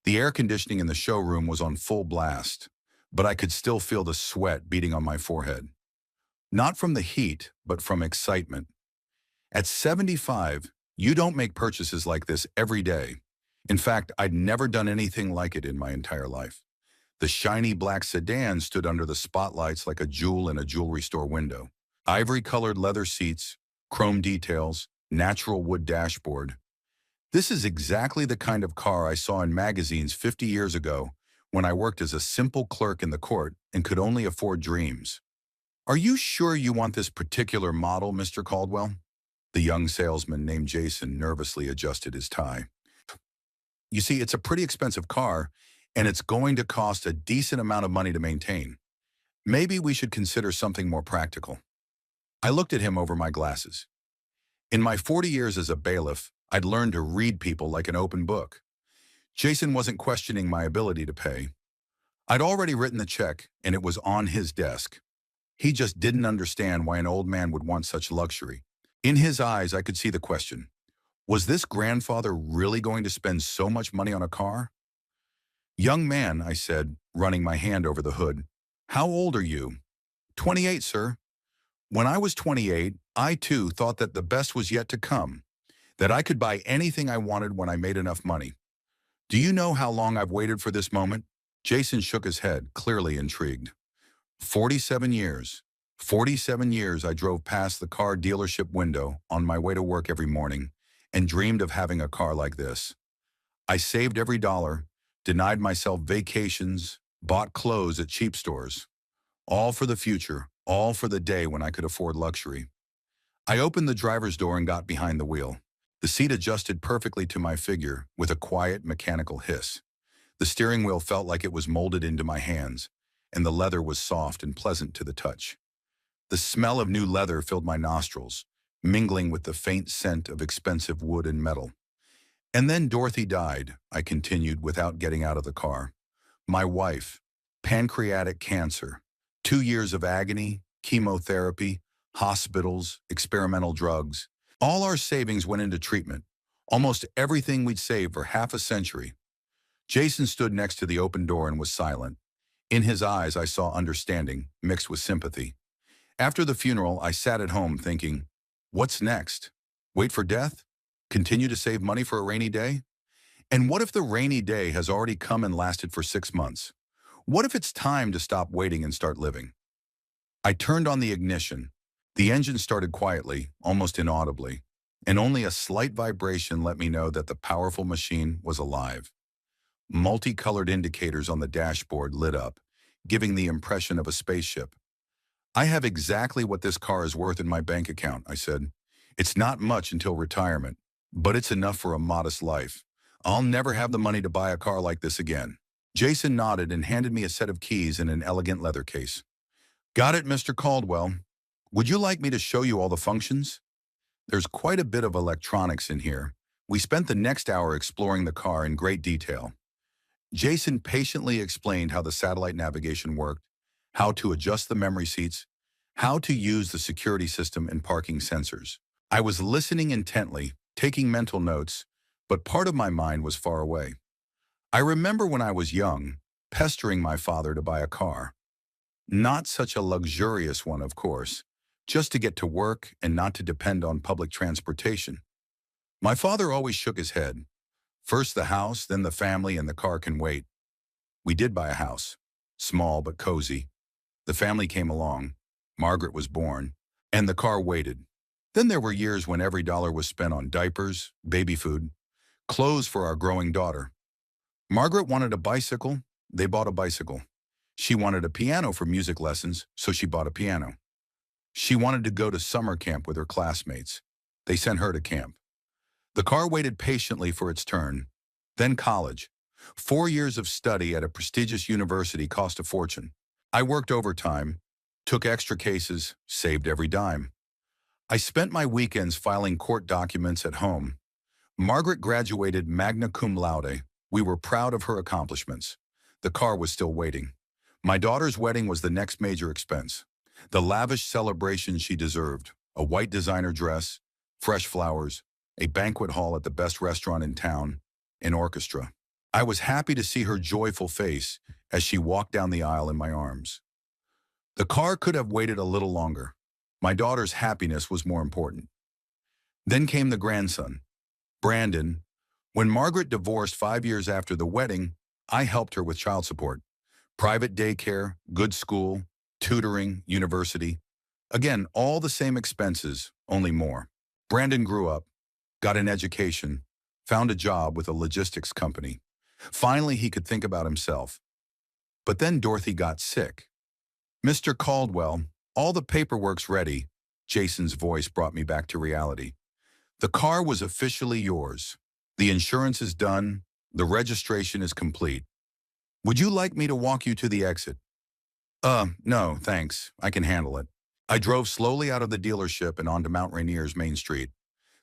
The air conditioning in the showroom was on full blast, but I could still feel the sweat beating on my forehead. Not from the heat, but from excitement. At 75, you don't make purchases like this every day. In fact, I'd never done anything like it in my entire life. The shiny black sedan stood under the spotlights like a jewel in a jewelry store window. Ivory-colored leather seats, chrome details, natural wood dashboard. This is exactly the kind of car I saw in magazines 50 years ago when I worked as a simple clerk in the court and could only afford dreams. "Are you sure you want this particular model, Mr. Caldwell?" The young salesman named Jason nervously adjusted his tie. "You see, it's a pretty expensive car, and it's going to cost a decent amount of money to maintain. Maybe we should consider something more practical." I looked at him over my glasses. In my 40 years as a bailiff, I'd learned to read people like an open book. Jason wasn't questioning my ability to pay. I'd already written the check, and it was on his desk. He just didn't understand why an old man would want such luxury. In his eyes, I could see the question. Was this grandfather really going to spend so much money on a car? "Young man," I said, running my hand over the hood. "How old are you?" "28, sir." When I was 28, I too thought that the best was yet to come, that I could buy anything I wanted when I made enough money. "Do you know how long I've waited for this moment?" Jason shook his head, clearly intrigued. 47 years. 47 years I drove past the car dealership window on my way to work every morning and dreamed of having a car like this. I saved every dollar, denied myself vacations, bought clothes at cheap stores. All for the future, all for the day when I could afford luxury. I opened the driver's door and got behind the wheel. The seat adjusted perfectly to my figure with a quiet mechanical hiss. The steering wheel felt like it was molded into my hands, and the leather was soft and pleasant to the touch. The smell of new leather filled my nostrils, mingling with the faint scent of expensive wood and metal. "And then Dorothy died," I continued without getting out of the car. "My wife, pancreatic cancer, 2 years of agony, chemotherapy, hospitals, experimental drugs. All our savings went into treatment, almost everything we'd saved for half a century." Jason stood next to the open door and was silent. In his eyes, I saw understanding, mixed with sympathy. After the funeral, I sat at home thinking, what's next? Wait for death? Continue to save money for a rainy day? And what if the rainy day has already come and lasted for 6 months? What if it's time to stop waiting and start living? I turned on the ignition. The engine started quietly, almost inaudibly, and only a slight vibration let me know that the powerful machine was alive. Multicolored indicators on the dashboard lit up, giving the impression of a spaceship. "I have exactly what this car is worth in my bank account," I said. "It's not much until retirement, but it's enough for a modest life. I'll never have the money to buy a car like this again." Jason nodded and handed me a set of keys in an elegant leather case. "Got it, Mr. Caldwell. Would you like me to show you all the functions? There's quite a bit of electronics in here." We spent the next hour exploring the car in great detail. Jason patiently explained how the satellite navigation worked, how to adjust the memory seats, how to use the security system and parking sensors. I was listening intently, taking mental notes, but part of my mind was far away. I remember when I was young, pestering my father to buy a car. Not such a luxurious one, of course, just to get to work and not to depend on public transportation. My father always shook his head. "First the house, then the family, and the car can wait." We did buy a house, small but cozy. The family came along, Margaret was born, and the car waited. Then there were years when every dollar was spent on diapers, baby food, clothes for our growing daughter. Margaret wanted a bicycle, they bought a bicycle. She wanted a piano for music lessons, so she bought a piano. She wanted to go to summer camp with her classmates. They sent her to camp. The car waited patiently for its turn. Then college. 4 years of study at a prestigious university cost a fortune. I worked overtime, took extra cases, saved every dime. I spent my weekends filing court documents at home. Margaret graduated magna cum laude. We were proud of her accomplishments. The car was still waiting. My daughter's wedding was the next major expense. The lavish celebration she deserved. A white designer dress, fresh flowers, a banquet hall at the best restaurant in town, an orchestra. I was happy to see her joyful face as she walked down the aisle in my arms. The car could have waited a little longer. My daughter's happiness was more important. Then came the grandson, Brandon. When Margaret divorced 5 years after the wedding, I helped her with child support. Private daycare, good school, tutoring, university. Again, all the same expenses, only more. Brandon grew up, got an education, found a job with a logistics company. Finally, he could think about himself. But then Dorothy got sick. Mr. Caldwell, all the paperwork's ready. Jason's voice brought me back to reality. The car was officially yours. The insurance is done. The registration is complete. Would you like me to walk you to the exit? No, thanks. I can handle it. I drove slowly out of the dealership and onto Mount Rainier's Main Street.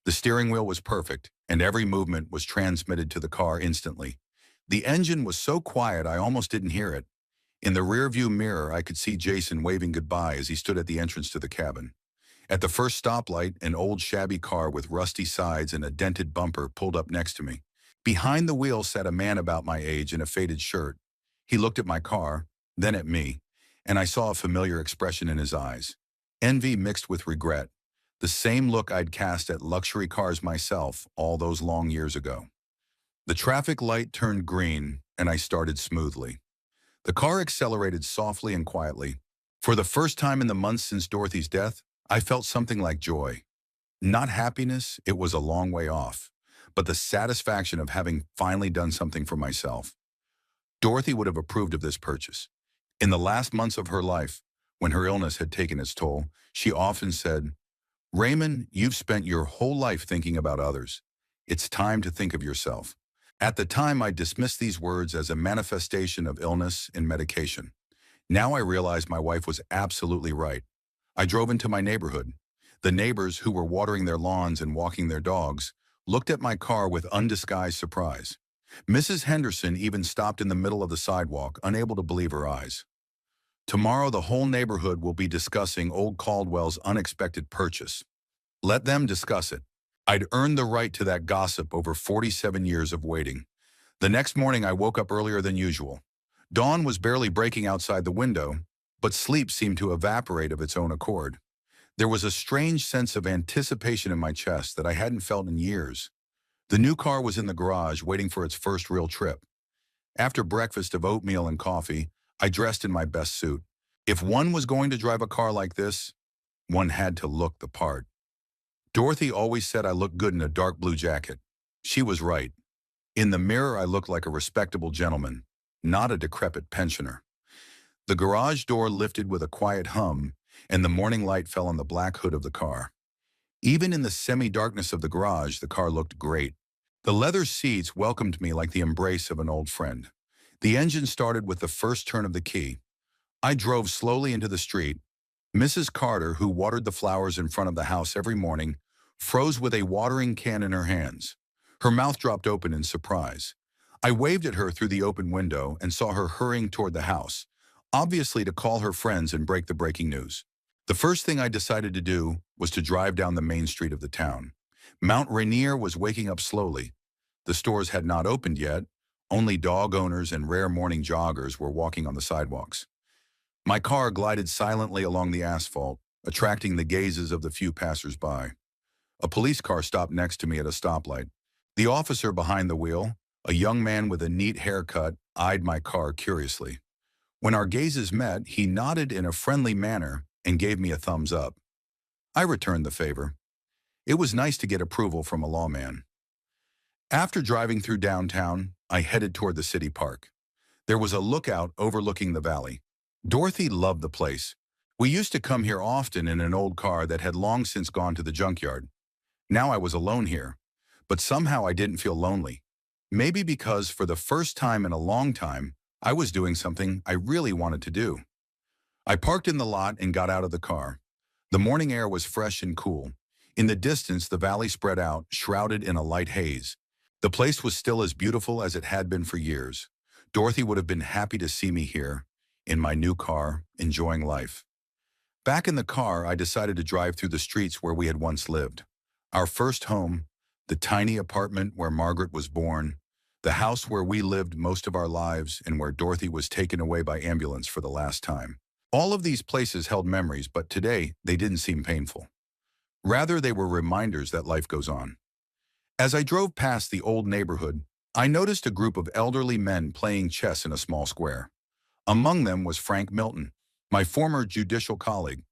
The steering wheel was perfect, and every movement was transmitted to the car instantly. The engine was so quiet I almost didn't hear it. In the rearview mirror, I could see Jason waving goodbye as he stood at the entrance to the cabin. At the first stoplight, an old shabby car with rusty sides and a dented bumper pulled up next to me. Behind the wheel sat a man about my age in a faded shirt. He looked at my car, then at me, and I saw a familiar expression in his eyes. Envy mixed with regret. The same look I'd cast at luxury cars myself all those long years ago. The traffic light turned green, and I started smoothly. The car accelerated softly and quietly. For the first time in the months since Dorothy's death, I felt something like joy. Not happiness, it was a long way off, but the satisfaction of having finally done something for myself. Dorothy would have approved of this purchase. In the last months of her life, when her illness had taken its toll, she often said, "Raymond, you've spent your whole life thinking about others. It's time to think of yourself." At the time, I dismissed these words as a manifestation of illness and medication. Now I realize my wife was absolutely right. I drove into my neighborhood. The neighbors, who were watering their lawns and walking their dogs, looked at my car with undisguised surprise. Mrs. Henderson even stopped in the middle of the sidewalk, unable to believe her eyes. Tomorrow, the whole neighborhood will be discussing old Caldwell's unexpected purchase. Let them discuss it. I'd earned the right to that gossip over 47 years of waiting. The next morning, I woke up earlier than usual. Dawn was barely breaking outside the window, but sleep seemed to evaporate of its own accord. There was a strange sense of anticipation in my chest that I hadn't felt in years. The new car was in the garage waiting for its first real trip. After breakfast of oatmeal and coffee, I dressed in my best suit. If one was going to drive a car like this, one had to look the part. Dorothy always said I looked good in a dark blue jacket. She was right. In the mirror, I looked like a respectable gentleman, not a decrepit pensioner. The garage door lifted with a quiet hum, and the morning light fell on the black hood of the car. Even in the semi-darkness of the garage, the car looked great. The leather seats welcomed me like the embrace of an old friend. The engine started with the first turn of the key. I drove slowly into the street. Mrs. Carter, who watered the flowers in front of the house every morning, froze with a watering can in her hands. Her mouth dropped open in surprise. I waved at her through the open window and saw her hurrying toward the house, obviously to call her friends and break the breaking news. The first thing I decided to do was to drive down the main street of the town. Mount Rainier was waking up slowly. The stores had not opened yet. Only dog owners and rare morning joggers were walking on the sidewalks. My car glided silently along the asphalt, attracting the gazes of the few passers-by. A police car stopped next to me at a stoplight. The officer behind the wheel, a young man with a neat haircut, eyed my car curiously. When our gazes met, he nodded in a friendly manner and gave me a thumbs up. I returned the favor. It was nice to get approval from a lawman. After driving through downtown, I headed toward the city park. There was a lookout overlooking the valley. Dorothy loved the place. We used to come here often in an old car that had long since gone to the junkyard. Now I was alone here, but somehow I didn't feel lonely. Maybe because for the first time in a long time, I was doing something I really wanted to do. I parked in the lot and got out of the car. The morning air was fresh and cool. In the distance, the valley spread out, shrouded in a light haze. The place was still as beautiful as it had been for years. Dorothy would have been happy to see me here, in my new car, enjoying life. Back in the car, I decided to drive through the streets where we had once lived. Our first home, the tiny apartment where Margaret was born, The house where we lived most of our lives and where Dorothy was taken away by ambulance for the last time. All of these places held memories, but today they didn't seem painful. Rather, they were reminders that life goes on. As I drove past the old neighborhood, I noticed a group of elderly men playing chess in a small square. Among them was Frank Milton, my former judicial colleague.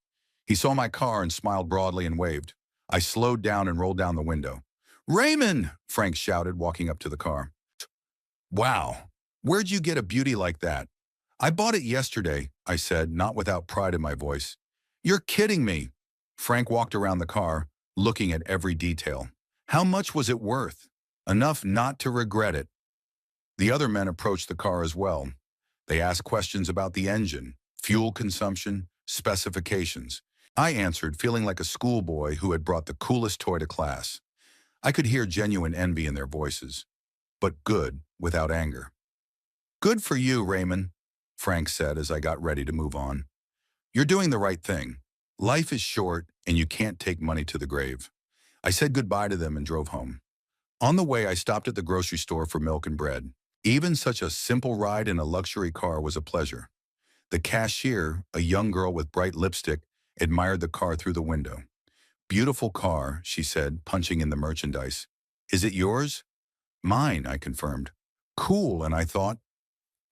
He saw my car and smiled broadly and waved. I slowed down and rolled down the window. "Raymond!" Frank shouted, walking up to the car. "Wow, where'd you get a beauty like that?" "I bought it yesterday," I said, not without pride in my voice. "You're kidding me." Frank walked around the car, looking at every detail. "How much was it worth?" "Enough not to regret it." The other men approached the car as well. They asked questions about the engine, fuel consumption, specifications. I answered, feeling like a schoolboy who had brought the coolest toy to class. I could hear genuine envy in their voices, but good, without anger. "Good for you, Raymond," Frank said as I got ready to move on. "You're doing the right thing. Life is short, and you can't take money to the grave." I said goodbye to them and drove home. On the way, I stopped at the grocery store for milk and bread. Even such a simple ride in a luxury car was a pleasure. The cashier, a young girl with bright lipstick, admired the car through the window. "Beautiful car," she said, punching in the merchandise. "Is it yours?" "Mine," I confirmed. "Cool," and I thought,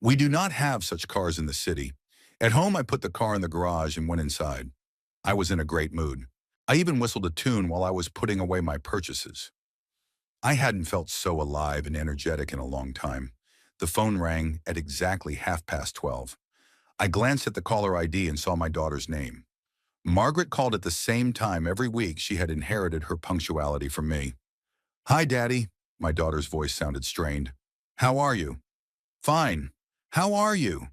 we do not have such cars in the city. At home, I put the car in the garage and went inside. I was in a great mood. I even whistled a tune while I was putting away my purchases. I hadn't felt so alive and energetic in a long time. The phone rang at exactly 12:30. I glanced at the caller ID and saw my daughter's name. Margaret called at the same time every week. She had inherited her punctuality from me. "Hi, Daddy." My daughter's voice sounded strained. "How are you?" "Fine. How are you?"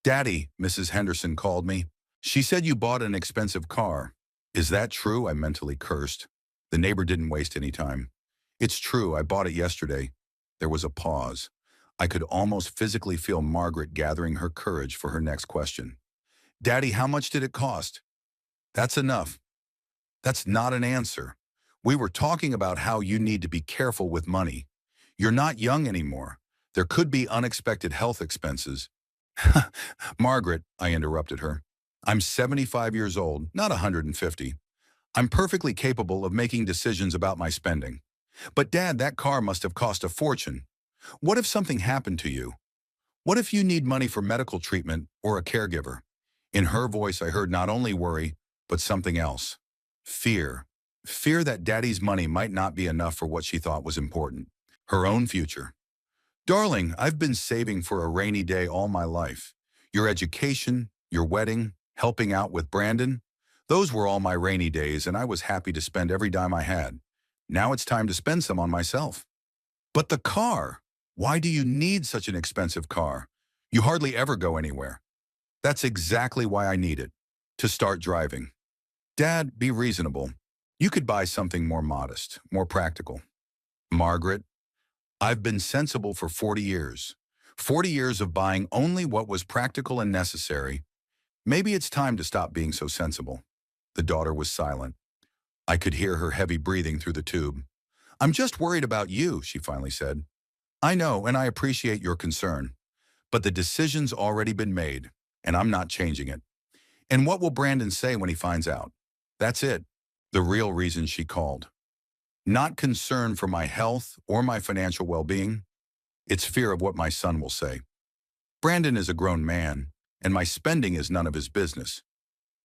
"Daddy," Mrs. Henderson called me. "She said you bought an expensive car." "Is that true?" I mentally cursed. The neighbor didn't waste any time. "It's true. I bought it yesterday." There was a pause. I could almost physically feel Margaret gathering her courage for her next question. "Daddy, how much did it cost?" "That's enough." "That's not an answer. We were talking about how you need to be careful with money. You're not young anymore. There could be unexpected health expenses." "Margaret," I interrupted her, "I'm 75 years old, not 150. I'm perfectly capable of making decisions about my spending." "But Dad, that car must have cost a fortune. What if something happened to you? What if you need money for medical treatment or a caregiver?" In her voice, I heard not only worry, but something else. Fear. Fear that Daddy's money might not be enough for what she thought was important. Her own future. "Darling, I've been saving for a rainy day all my life. Your education, your wedding, helping out with Brandon, those were all my rainy days, and I was happy to spend every dime I had. Now it's time to spend some on myself." "But the car! Why do you need such an expensive car? You hardly ever go anywhere." "That's exactly why I need it. To start driving." "Dad, be reasonable. You could buy something more modest, more practical." "Margaret, I've been sensible for 40 years. 40 years of buying only what was practical and necessary. Maybe it's time to stop being so sensible." The daughter was silent. I could hear her heavy breathing through the tube. "I'm just worried about you," she finally said. "I know, and I appreciate your concern. But the decision's already been made, and I'm not changing it. And what will Brandon say when he finds out?" That's it. The real reason she called. Not concern for my health or my financial well-being. It's fear of what my son will say. Brandon is a grown man, and my spending is none of his business.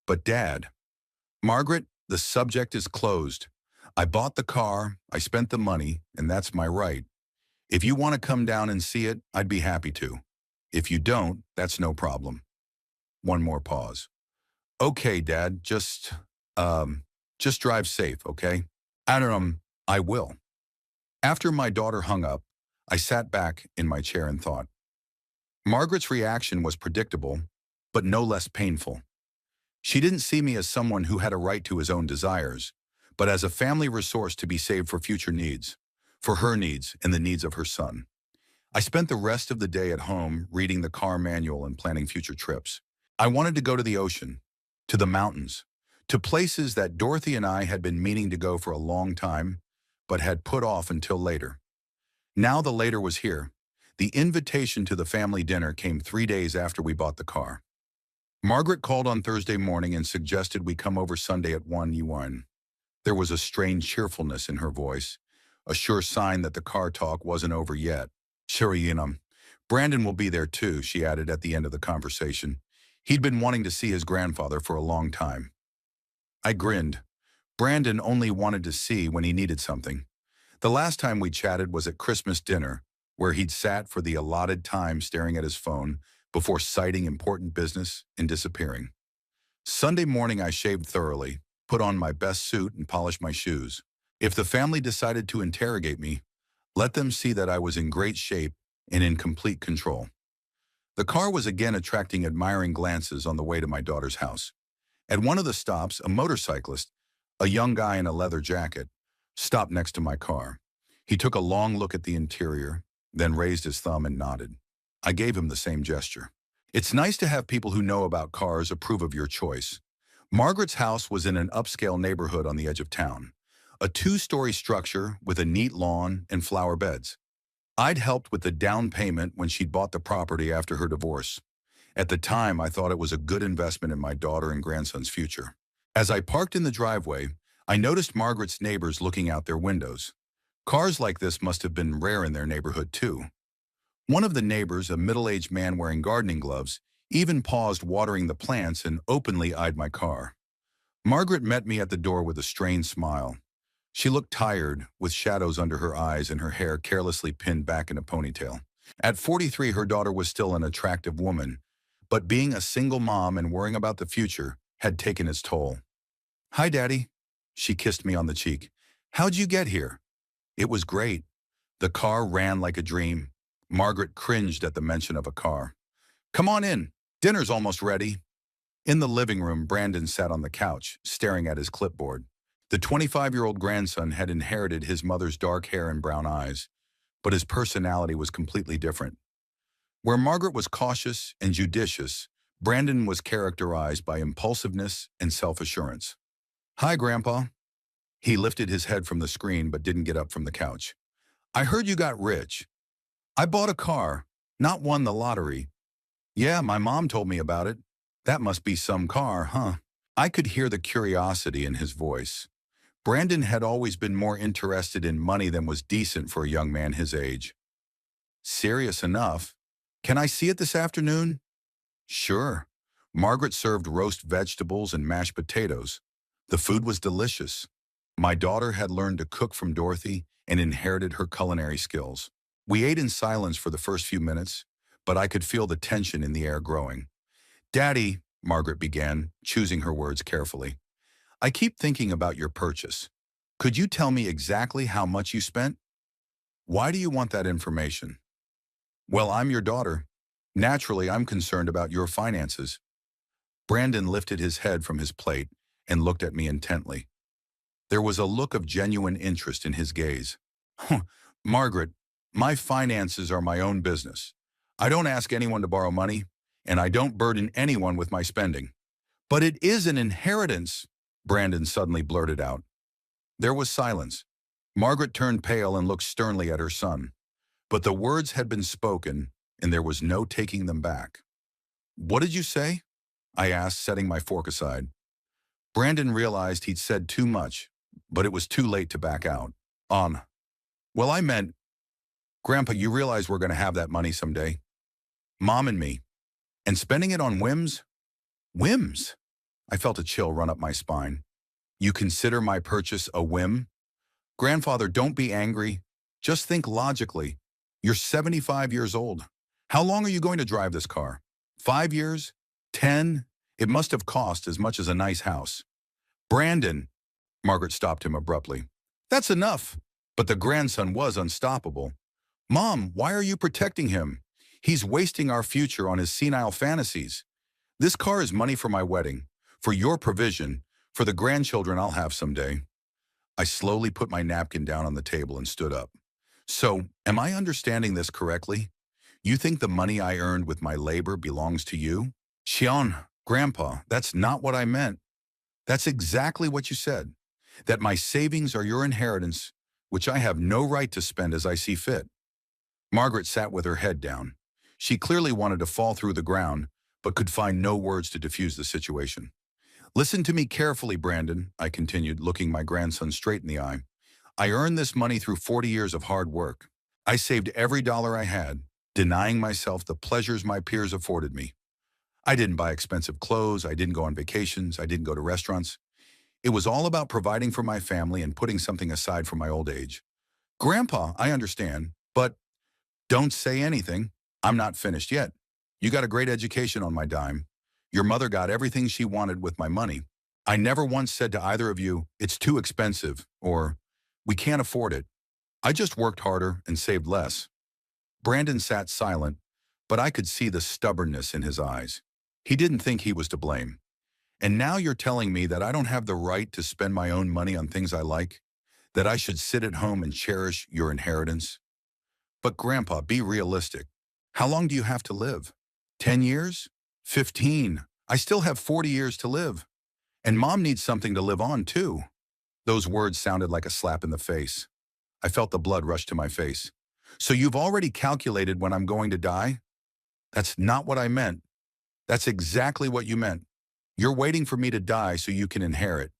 But Dad, Margaret, the subject is closed. I bought the car, I spent the money, and that's my right. If you want to come down and see it, I'd be happy to. If you don't, that's no problem. One more pause. "Okay, Dad, just drive safe, okay?" I will." After my daughter hung up, I sat back in my chair and thought. Margaret's reaction was predictable, but no less painful. She didn't see me as someone who had a right to his own desires, but as a family resource to be saved for future needs, for her needs and the needs of her son. I spent the rest of the day at home reading the car manual and planning future trips. I wanted to go to the ocean, to the mountains, to places that Dorothy and I had been meaning to go for a long time, but had put off until later. Now the later was here. The invitation to the family dinner came 3 days after we bought the car. Margaret called on Thursday morning and suggested we come over Sunday at 1 UN. There was a strange cheerfulness in her voice, a sure sign that the car talk wasn't over yet. Sure, Brandon will be there too, she added at the end of the conversation. He'd been wanting to see his grandfather for a long time. I grinned. Brandon only wanted to see when he needed something. The last time we chatted was at Christmas dinner, where he'd sat for the allotted time staring at his phone before citing important business and disappearing. Sunday morning I shaved thoroughly, put on my best suit and polished my shoes. If the family decided to interrogate me, let them see that I was in great shape and in complete control. The car was again attracting admiring glances on the way to my daughter's house. At one of the stops, a motorcyclist, a young guy in a leather jacket, stopped next to my car. He took a long look at the interior, then raised his thumb and nodded. I gave him the same gesture. It's nice to have people who know about cars approve of your choice. Margaret's house was in an upscale neighborhood on the edge of town, a 2-story structure with a neat lawn and flower beds. I'd helped with the down payment when she'd bought the property after her divorce. At the time, I thought it was a good investment in my daughter and grandson's future. As I parked in the driveway, I noticed Margaret's neighbors looking out their windows. Cars like this must have been rare in their neighborhood too. One of the neighbors, a middle-aged man wearing gardening gloves, even paused watering the plants and openly eyed my car. Margaret met me at the door with a strained smile. She looked tired, with shadows under her eyes and her hair carelessly pinned back in a ponytail. At 43, her daughter was still an attractive woman, but being a single mom and worrying about the future had taken its toll. "Hi, Daddy." She kissed me on the cheek. "How'd you get here?" It was great. The car ran like a dream. Margaret cringed at the mention of a car. "Come on in. Dinner's almost ready." In the living room, Brandon sat on the couch, staring at his clipboard. The 25-year-old grandson had inherited his mother's dark hair and brown eyes, but his personality was completely different. Where Margaret was cautious and judicious, Brandon was characterized by impulsiveness and self-assurance. "Hi, Grandpa." He lifted his head from the screen but didn't get up from the couch. "I heard you got rich." "I bought a car, not won the lottery." "Yeah, my mom told me about it." "That must be some car, huh?" I could hear the curiosity in his voice. Brandon had always been more interested in money than was decent for a young man his age. "Serious enough. Can I see it this afternoon?" "Sure." Margaret served roast vegetables and mashed potatoes. The food was delicious. My daughter had learned to cook from Dorothy and inherited her culinary skills. We ate in silence for the first few minutes, but I could feel the tension in the air growing. "Daddy," Margaret began, choosing her words carefully, "I keep thinking about your purchase. Could you tell me exactly how much you spent?" "Why do you want that information?" "Well, I'm your daughter. Naturally, I'm concerned about your finances." Brandon lifted his head from his plate and looked at me intently. There was a look of genuine interest in his gaze. "Margaret, my finances are my own business. I don't ask anyone to borrow money, and I don't burden anyone with my spending." "But it is an inheritance," Brandon suddenly blurted out. There was silence. Margaret turned pale and looked sternly at her son. But the words had been spoken, and there was no taking them back. "What did you say?" I asked, setting my fork aside. Brandon realized he'd said too much, but it was too late to back out. Well, I meant, Grandpa, you realize we're going to have that money someday. Mom and me. And spending it on whims? Whims? I felt a chill run up my spine. You consider my purchase a whim? Grandfather, don't be angry. Just think logically. You're 75 years old. How long are you going to drive this car? 5 years? 10? It must have cost as much as a nice house. Brandon, Margaret stopped him abruptly. That's enough. But the grandson was unstoppable. Mom, why are you protecting him? He's wasting our future on his senile fantasies. This car is money for my wedding, for your provision, for the grandchildren I'll have someday. I slowly put my napkin down on the table and stood up. So, am I understanding this correctly? You think the money I earned with my labor belongs to you? Xian, Grandpa, that's not what I meant. That's exactly what you said. That my savings are your inheritance, which I have no right to spend as I see fit. Margaret sat with her head down. She clearly wanted to fall through the ground, but could find no words to diffuse the situation. Listen to me carefully, Brandon, I continued, looking my grandson straight in the eye. I earned this money through 40 years of hard work. I saved every dollar I had, denying myself the pleasures my peers afforded me. I didn't buy expensive clothes, I didn't go on vacations, I didn't go to restaurants. It was all about providing for my family and putting something aside for my old age. Grandpa, I understand, but don't say anything. I'm not finished yet. You got a great education on my dime. Your mother got everything she wanted with my money. I never once said to either of you, it's too expensive, or we can't afford it. I just worked harder and saved less. Brandon sat silent, but I could see the stubbornness in his eyes. He didn't think he was to blame. And now you're telling me that I don't have the right to spend my own money on things I like? That I should sit at home and cherish your inheritance? But Grandpa, be realistic. How long do you have to live? 10 years? 15? I still have 40 years to live. And Mom needs something to live on, too. Those words sounded like a slap in the face. I felt the blood rush to my face. So you've already calculated when I'm going to die? That's not what I meant. That's exactly what you meant. You're waiting for me to die so you can inherit.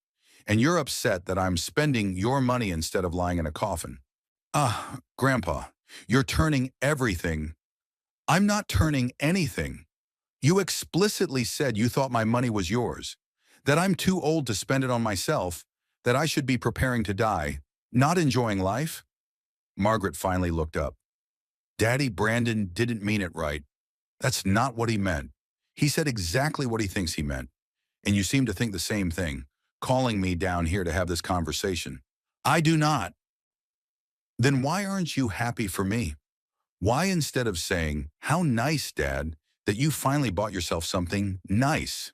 And you're upset that I'm spending your money instead of lying in a coffin. Grandpa, you're turning everything. I'm not turning anything. You explicitly said you thought my money was yours, that I'm too old to spend it on myself, that I should be preparing to die, not enjoying life. Margaret finally looked up. Daddy, Brandon didn't mean it right. That's not what he meant. He said exactly what he thinks he meant. And you seem to think the same thing, calling me down here to have this conversation. I do not. Then why aren't you happy for me? Why, instead of saying, how nice, Dad, that you finally bought yourself something nice,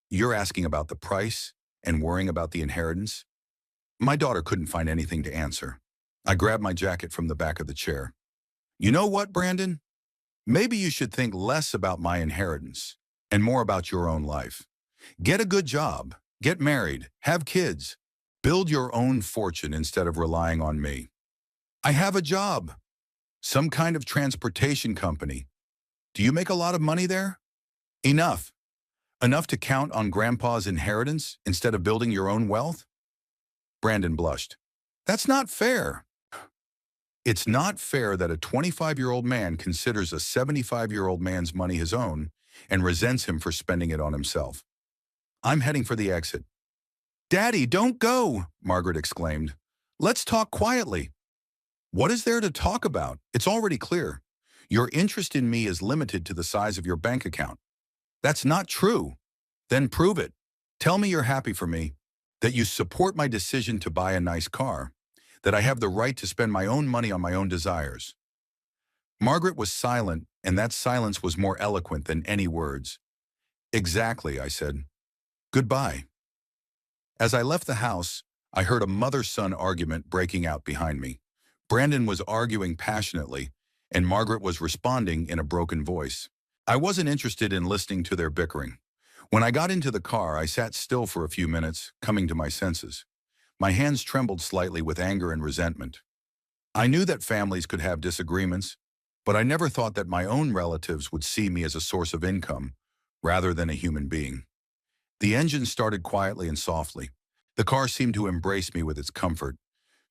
you're asking about the price and worrying about the inheritance? My daughter couldn't find anything to answer. I grabbed my jacket from the back of the chair. You know what, Brandon? Maybe you should think less about my inheritance and more about your own life. Get a good job, get married, have kids, build your own fortune instead of relying on me. I have a job, some kind of transportation company. Do you make a lot of money there? Enough. Enough to count on Grandpa's inheritance instead of building your own wealth? Brandon blushed. That's not fair. It's not fair that a 25-year-old man considers a 75-year-old man's money his own and resents him for spending it on himself. I'm heading for the exit. Daddy, don't go, Margaret exclaimed. Let's talk quietly. What is there to talk about? It's already clear. Your interest in me is limited to the size of your bank account. That's not true. Then prove it. Tell me you're happy for me, that you support my decision to buy a nice car, that I have the right to spend my own money on my own desires. Margaret was silent, and that silence was more eloquent than any words. Exactly, I said. Goodbye. As I left the house, I heard a mother-son argument breaking out behind me. Brandon was arguing passionately, and Margaret was responding in a broken voice. I wasn't interested in listening to their bickering. When I got into the car, I sat still for a few minutes, coming to my senses. My hands trembled slightly with anger and resentment. I knew that families could have disagreements, but I never thought that my own relatives would see me as a source of income, rather than a human being. The engine started quietly and softly. The car seemed to embrace me with its comfort,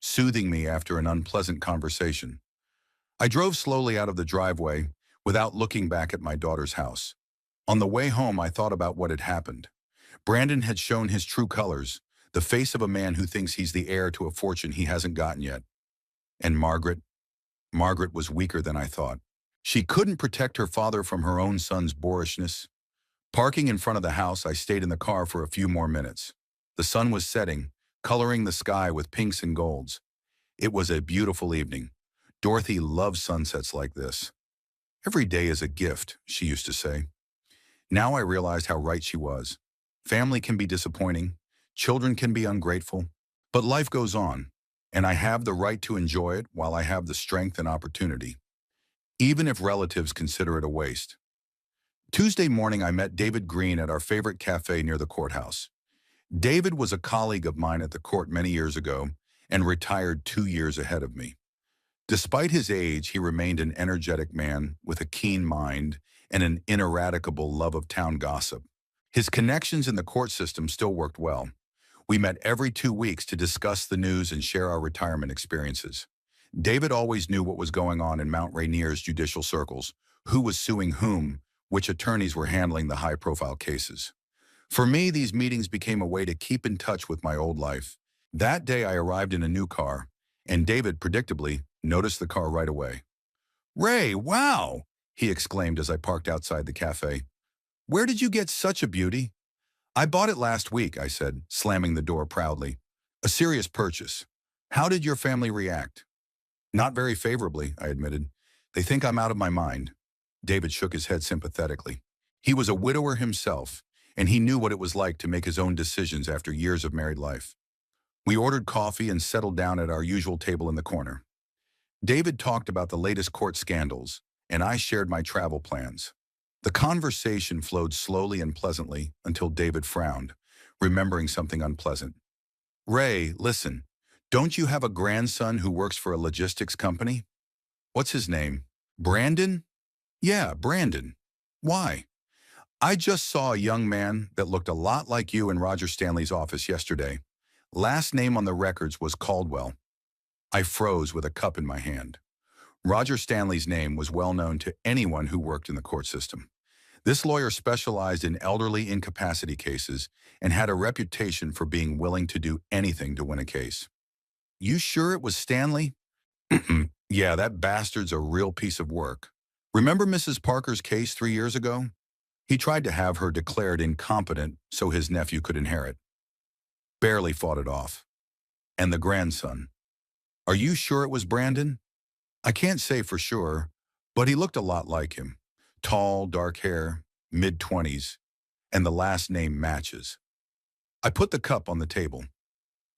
soothing me after an unpleasant conversation. I drove slowly out of the driveway without looking back at my daughter's house. On the way home, I thought about what had happened. Brandon had shown his true colors, the face of a man who thinks he's the heir to a fortune he hasn't gotten yet. And Margaret was weaker than I thought. She couldn't protect her father from her own son's boorishness. Parking in front of the house, I stayed in the car for a few more minutes. The sun was setting, coloring the sky with pinks and golds. It was a beautiful evening. Dorothy loves sunsets like this. Every day is a gift, she used to say. Now I realized how right she was. Family can be disappointing, children can be ungrateful, but life goes on, and I have the right to enjoy it while I have the strength and opportunity, even if relatives consider it a waste. Tuesday morning, I met David Green at our favorite cafe near the courthouse. David was a colleague of mine at the court many years ago and retired 2 years ahead of me. Despite his age, he remained an energetic man with a keen mind and an ineradicable love of town gossip. His connections in the court system still worked well. We met every 2 weeks to discuss the news and share our retirement experiences. David always knew what was going on in Mount Rainier's judicial circles, who was suing whom, which attorneys were handling the high-profile cases. For me, these meetings became a way to keep in touch with my old life. That day, I arrived in a new car, and David, predictably, noticed the car right away. "Ray, wow!" he exclaimed as I parked outside the cafe. "Where did you get such a beauty?" "I bought it last week," I said, slamming the door proudly. "A serious purchase. How did your family react?" "Not very favorably," I admitted. "They think I'm out of my mind." David shook his head sympathetically. He was a widower himself, and he knew what it was like to make his own decisions after years of married life. We ordered coffee and settled down at our usual table in the corner. David talked about the latest court scandals, and I shared my travel plans. The conversation flowed slowly and pleasantly until David frowned, remembering something unpleasant. "Ray, listen, don't you have a grandson who works for a logistics company?" "What's his name?" "Brandon?" "Yeah, Brandon. Why?" "I just saw a young man that looked a lot like you in Roger Stanley's office yesterday. Last name on the records was Caldwell." I froze with a cup in my hand. Roger Stanley's name was well known to anyone who worked in the court system. This lawyer specialized in elderly incapacity cases and had a reputation for being willing to do anything to win a case. "You sure it was Stanley?" "Yeah, that bastard's a real piece of work. Remember Mrs. Parker's case 3 years ago? He tried to have her declared incompetent so his nephew could inherit. Barely fought it off. And the grandson. Are you sure it was Brandon?" "I can't say for sure, but he looked a lot like him. Tall, dark hair, mid-20s, and the last name matches." I put the cup on the table.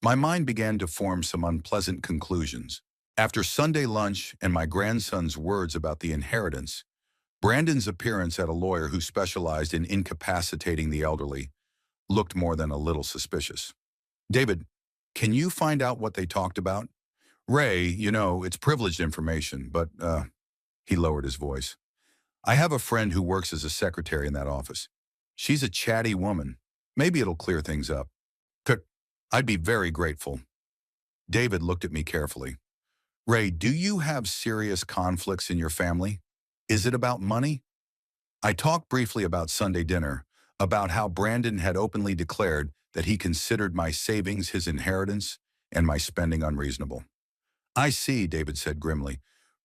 My mind began to form some unpleasant conclusions. After Sunday lunch and my grandson's words about the inheritance, Brandon's appearance at a lawyer who specialized in incapacitating the elderly looked more than a little suspicious. "David, can you find out what they talked about? Ray, it's privileged information, but, he lowered his voice. "I have a friend who works as a secretary in that office. She's a chatty woman. Maybe it'll clear things up." "Could I'd be very grateful." David looked at me carefully. "Ray, do you have serious conflicts in your family? Is it about money?" I talked briefly about Sunday dinner, about how Brandon had openly declared that he considered my savings his inheritance and my spending unreasonable. "I see," David said grimly.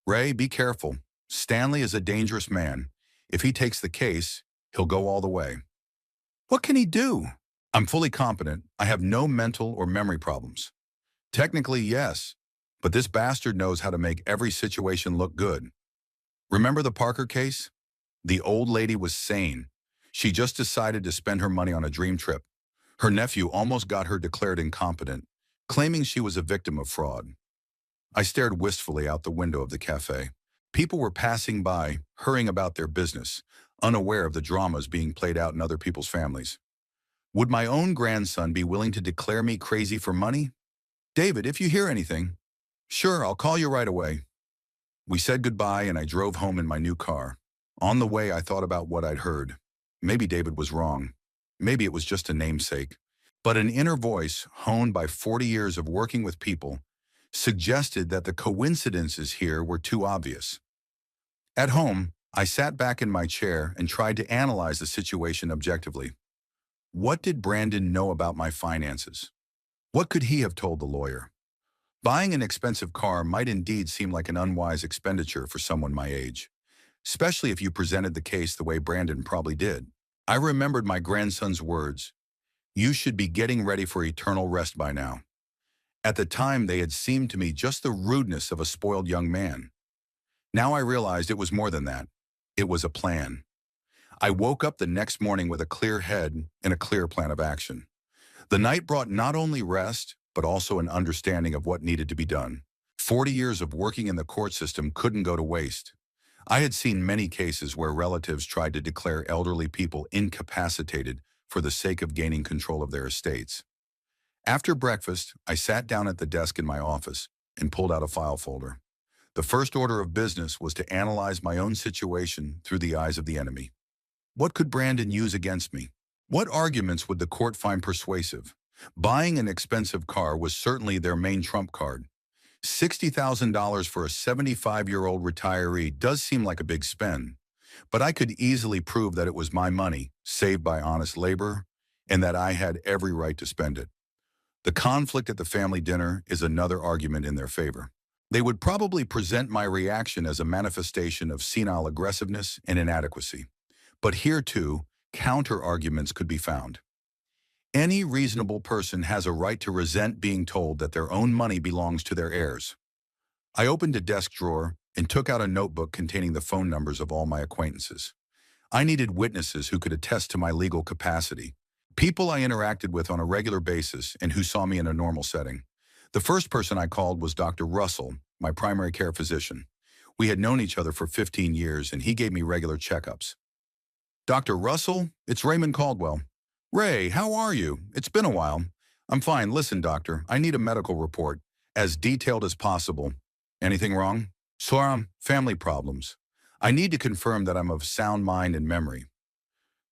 "Ray, be careful. Stanley is a dangerous man. If he takes the case, he'll go all the way." "What can he do?" "I'm fully competent. I have no mental or memory problems." "Technically, yes, but this bastard knows how to make every situation look good. Remember the Parker case? The old lady was sane. She just decided to spend her money on a dream trip. Her nephew almost got her declared incompetent, claiming she was a victim of fraud." I stared wistfully out the window of the cafe. People were passing by, hurrying about their business, unaware of the dramas being played out in other people's families. Would my own grandson be willing to declare me crazy for money? "David, if you hear anything..." "Sure, I'll call you right away." We said goodbye and I drove home in my new car. On the way, I thought about what I'd heard. Maybe David was wrong. Maybe it was just a namesake. But an inner voice, honed by 40 years of working with people, suggested that the coincidences here were too obvious. At home, I sat back in my chair and tried to analyze the situation objectively. What did Brandon know about my finances? What could he have told the lawyer? Buying an expensive car might indeed seem like an unwise expenditure for someone my age, especially if you presented the case the way Brandon probably did. I remembered my grandson's words, "You should be getting ready for eternal rest by now." At the time, they had seemed to me just the rudeness of a spoiled young man. Now I realized it was more than that. It was a plan. I woke up the next morning with a clear head and a clear plan of action. The night brought not only rest, but also an understanding of what needed to be done. 40 years of working in the court system couldn't go to waste. I had seen many cases where relatives tried to declare elderly people incapacitated for the sake of gaining control of their estates. After breakfast, I sat down at the desk in my office and pulled out a file folder. The first order of business was to analyze my own situation through the eyes of the enemy. What could Brandon use against me? What arguments would the court find persuasive? Buying an expensive car was certainly their main trump card. $60,000 for a 75-year-old retiree does seem like a big spend, but I could easily prove that it was my money, saved by honest labor, and that I had every right to spend it. The conflict at the family dinner is another argument in their favor. They would probably present my reaction as a manifestation of senile aggressiveness and inadequacy. But here, too, counter-arguments could be found. Any reasonable person has a right to resent being told that their own money belongs to their heirs. I opened a desk drawer and took out a notebook containing the phone numbers of all my acquaintances. I needed witnesses who could attest to my legal capacity, people I interacted with on a regular basis and who saw me in a normal setting. The first person I called was Dr. Russell, my primary care physician. We had known each other for 15 years, and he gave me regular checkups. Dr. Russell, it's Raymond Caldwell. Ray, how are you? It's been a while. I'm fine. Listen, doctor, I need a medical report, as detailed as possible. Anything wrong? Family problems. I need to confirm that I'm of sound mind and memory.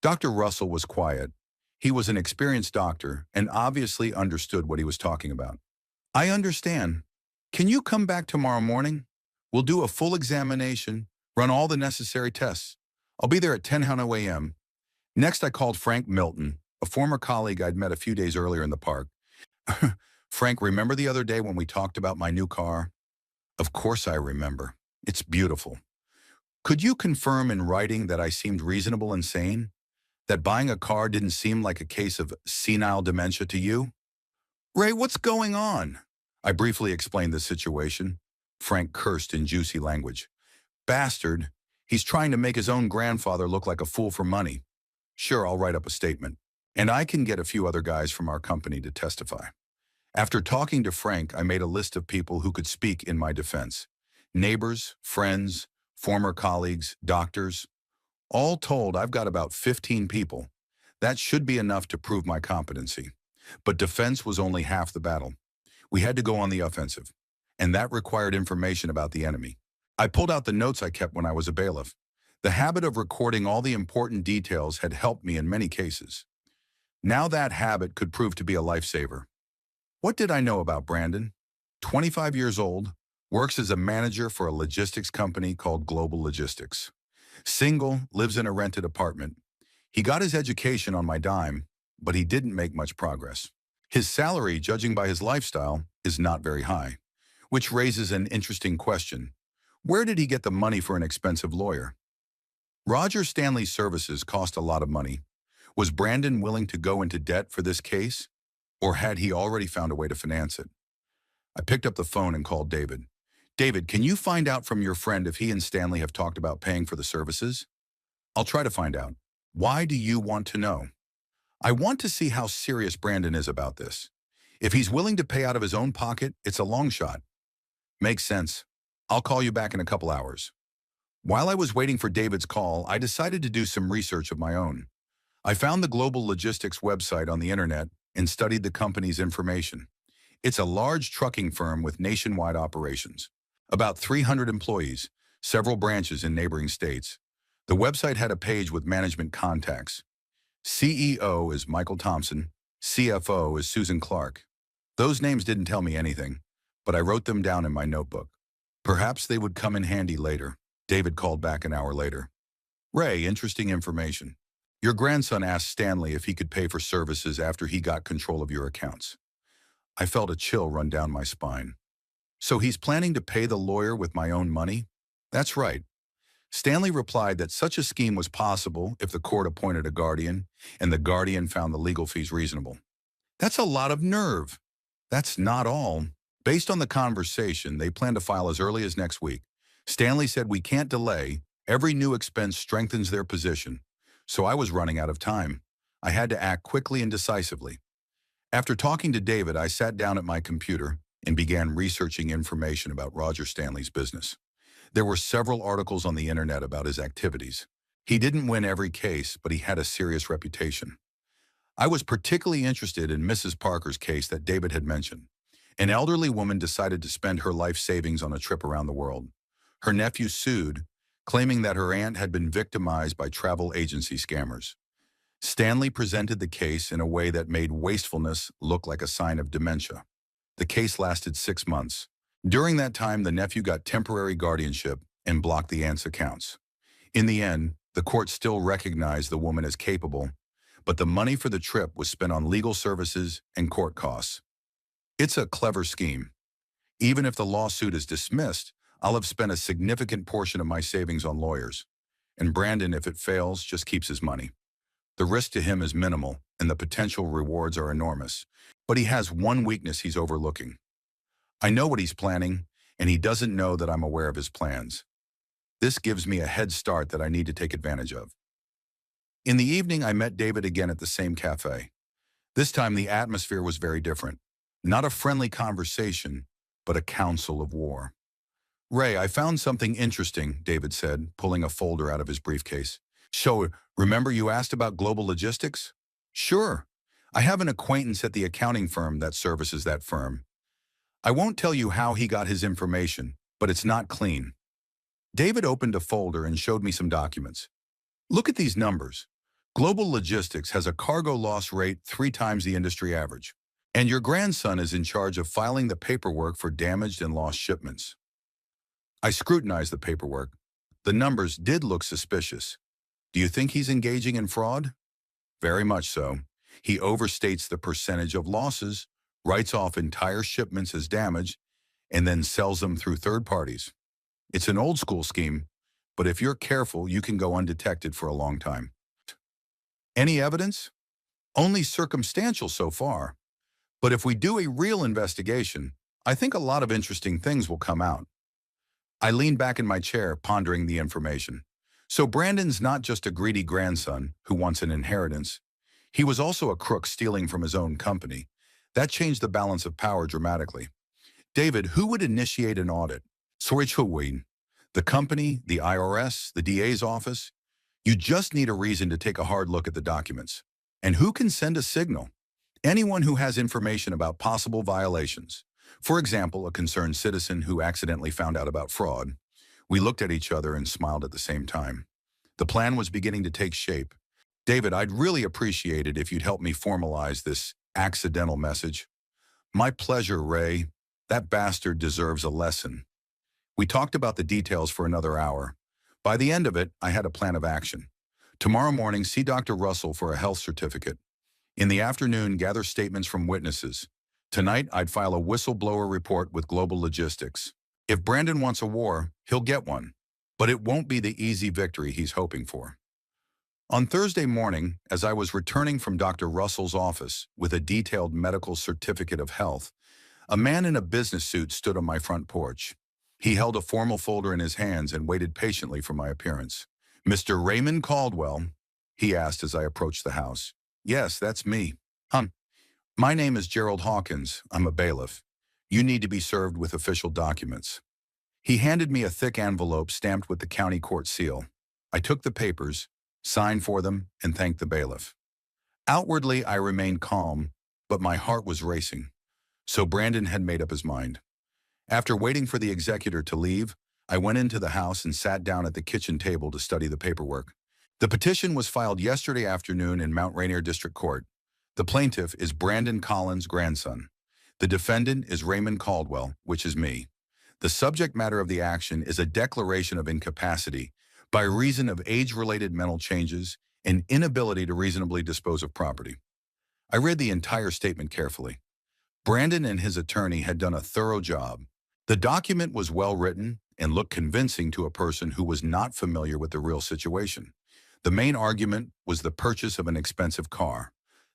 Dr. Russell was quiet. He was an experienced doctor and obviously understood what he was talking about. I understand. Can you come back tomorrow morning? We'll do a full examination, run all the necessary tests. I'll be there at 10:00 a.m. Next, I called Frank Milton, a former colleague I'd met a few days earlier in the park. Frank, remember the other day when we talked about my new car? Of course I remember. It's beautiful. Could you confirm in writing that I seemed reasonable and sane? That buying a car didn't seem like a case of senile dementia to you? Ray, what's going on? I briefly explained the situation. Frank cursed in juicy language. Bastard. He's trying to make his own grandfather look like a fool for money. Sure, I'll write up a statement. And I can get a few other guys from our company to testify. After talking to Frank, I made a list of people who could speak in my defense. Neighbors, friends, former colleagues, doctors. All told, I've got about 15 people. That should be enough to prove my competency. But defense was only half the battle. We had to go on the offensive, and that required information about the enemy. I pulled out the notes I kept when I was a bailiff. The habit of recording all the important details had helped me in many cases. Now that habit could prove to be a lifesaver. What did I know about Brandon? 25 years old, works as a manager for a logistics company called Global Logistics. Single, lives in a rented apartment. He got his education on my dime, but he didn't make much progress. His salary, judging by his lifestyle, is not very high, which raises an interesting question. Where did he get the money for an expensive lawyer? Roger Stanley's services cost a lot of money. Was Brandon willing to go into debt for this case, or had he already found a way to finance it? I picked up the phone and called David. David, can you find out from your friend if he and Stanley have talked about paying for the services? I'll try to find out. Why do you want to know? I want to see how serious Brandon is about this. If he's willing to pay out of his own pocket, it's a long shot. Makes sense. I'll call you back in a couple hours. While I was waiting for David's call, I decided to do some research of my own. I found the Global Logistics website on the internet and studied the company's information. It's a large trucking firm with nationwide operations. About 300 employees, several branches in neighboring states. The website had a page with management contacts. CEO is Michael Thompson. CFO is Susan Clark. Those names didn't tell me anything, but I wrote them down in my notebook. Perhaps they would come in handy later. David called back an hour later. Ray, interesting information. Your grandson asked Stanley if he could pay for services after he got control of your accounts. I felt a chill run down my spine. So he's planning to pay the lawyer with my own money? That's right. Stanley replied that such a scheme was possible if the court appointed a guardian, and the guardian found the legal fees reasonable. That's a lot of nerve. That's not all. Based on the conversation, they plan to file as early as next week. Stanley said we can't delay. Every new expense strengthens their position. So I was running out of time. I had to act quickly and decisively. After talking to David, I sat down at my computer and began researching information about Roger Stanley's business. There were several articles on the internet about his activities. He didn't win every case, but he had a serious reputation. I was particularly interested in Mrs. Parker's case that David had mentioned. An elderly woman decided to spend her life savings on a trip around the world. Her nephew sued, claiming that her aunt had been victimized by travel agency scammers. Stanley presented the case in a way that made wastefulness look like a sign of dementia. The case lasted 6 months. During that time, the nephew got temporary guardianship and blocked the aunt's accounts. In the end, the court still recognized the woman as capable, but the money for the trip was spent on legal services and court costs. It's a clever scheme. Even if the lawsuit is dismissed, I'll have spent a significant portion of my savings on lawyers. And Brandon, if it fails, just keeps his money. The risk to him is minimal, and the potential rewards are enormous. But he has one weakness he's overlooking. I know what he's planning, and he doesn't know that I'm aware of his plans. This gives me a head start that I need to take advantage of. In the evening, I met David again at the same cafe. This time, the atmosphere was very different. Not a friendly conversation, but a council of war. "Ray, I found something interesting," David said, pulling a folder out of his briefcase. "So, remember you asked about global logistics?" "Sure. I have an acquaintance at the accounting firm that services that firm. I won't tell you how he got his information, but it's not clean." David opened a folder and showed me some documents. "Look at these numbers. Global Logistics has a cargo loss rate 3 times the industry average. And your grandson is in charge of filing the paperwork for damaged and lost shipments." I scrutinized the paperwork. The numbers did look suspicious. "Do you think he's engaging in fraud?" "Very much so. He overstates the percentage of losses, writes off entire shipments as damaged, and then sells them through third parties. It's an old school scheme, but if you're careful, you can go undetected for a long time." "Any evidence?" "Only circumstantial so far. But if we do a real investigation, I think a lot of interesting things will come out." I leaned back in my chair, pondering the information. So Brandon's not just a greedy grandson who wants an inheritance. He was also a crook stealing from his own company. That changed the balance of power dramatically. "David, who would initiate an audit?" "Sorry, the company, the IRS, the DA's office. You just need a reason to take a hard look at the documents. And who can send a signal? Anyone who has information about possible violations. For example, a concerned citizen who accidentally found out about fraud." We looked at each other and smiled at the same time. The plan was beginning to take shape. "David, I'd really appreciate it if you'd help me formalize this accidental message." "My pleasure, Ray. That bastard deserves a lesson." We talked about the details for another hour. By the end of it, I had a plan of action. Tomorrow morning, see Dr. Russell for a health certificate. In the afternoon, gather statements from witnesses. Tonight, I'd file a whistleblower report with Global Logistics. If Brandon wants a war, he'll get one. But it won't be the easy victory he's hoping for. On Thursday morning, as I was returning from Dr. Russell's office with a detailed medical certificate of health, a man in a business suit stood on my front porch. He held a formal folder in his hands and waited patiently for my appearance. "Mr. Raymond Caldwell?" he asked as I approached the house. "Yes, that's me." "My name is Gerald Hawkins. I'm a bailiff. You need to be served with official documents." He handed me a thick envelope stamped with the county court seal. I took the papers, signed for them, and thanked the bailiff. Outwardly, I remained calm, but my heart was racing. So Brandon had made up his mind. After waiting for the executor to leave, I went into the house and sat down at the kitchen table to study the paperwork. The petition was filed yesterday afternoon in Mount Rainier District Court. The plaintiff is Brandon Collins' grandson. The defendant is Raymond Caldwell, which is me. The subject matter of the action is a declaration of incapacity by reason of age-related mental changes and inability to reasonably dispose of property. I read the entire statement carefully. Brandon and his attorney had done a thorough job. The document was well written and looked convincing to a person who was not familiar with the real situation. The main argument was the purchase of an expensive car.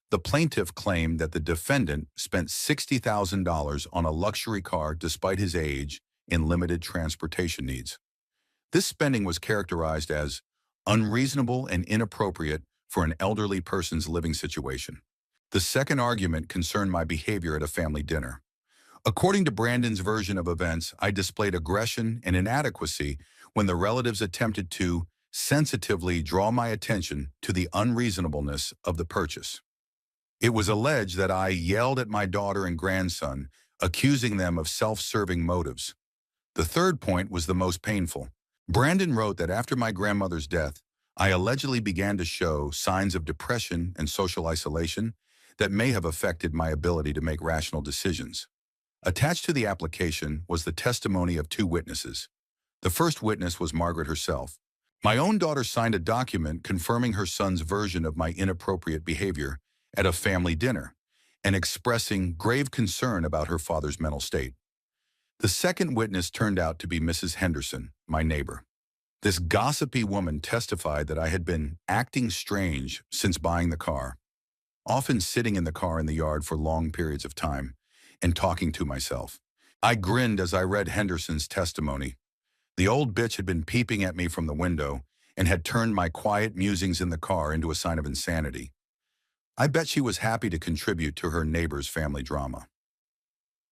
The plaintiff claimed that the defendant spent $60,000 on a luxury car despite his age and limited transportation needs. This spending was characterized as unreasonable and inappropriate for an elderly person's living situation. The second argument concerned my behavior at a family dinner. According to Brandon's version of events, I displayed aggression and inadequacy when the relatives attempted to sensitively draw my attention to the unreasonableness of the purchase. It was alleged that I yelled at my daughter and grandson, accusing them of self-serving motives. The third point was the most painful. Brandon wrote that after my grandmother's death, I allegedly began to show signs of depression and social isolation that may have affected my ability to make rational decisions. Attached to the application was the testimony of two witnesses. The first witness was Margaret herself. My own daughter signed a document confirming her son's version of my inappropriate behavior at a family dinner and expressing grave concern about her father's mental state. The second witness turned out to be Mrs. Henderson, my neighbor. This gossipy woman testified that I had been acting strange since buying the car, often sitting in the car in the yard for long periods of time and talking to myself. I grinned as I read Henderson's testimony. The old bitch had been peeping at me from the window and had turned my quiet musings in the car into a sign of insanity. I bet she was happy to contribute to her neighbor's family drama.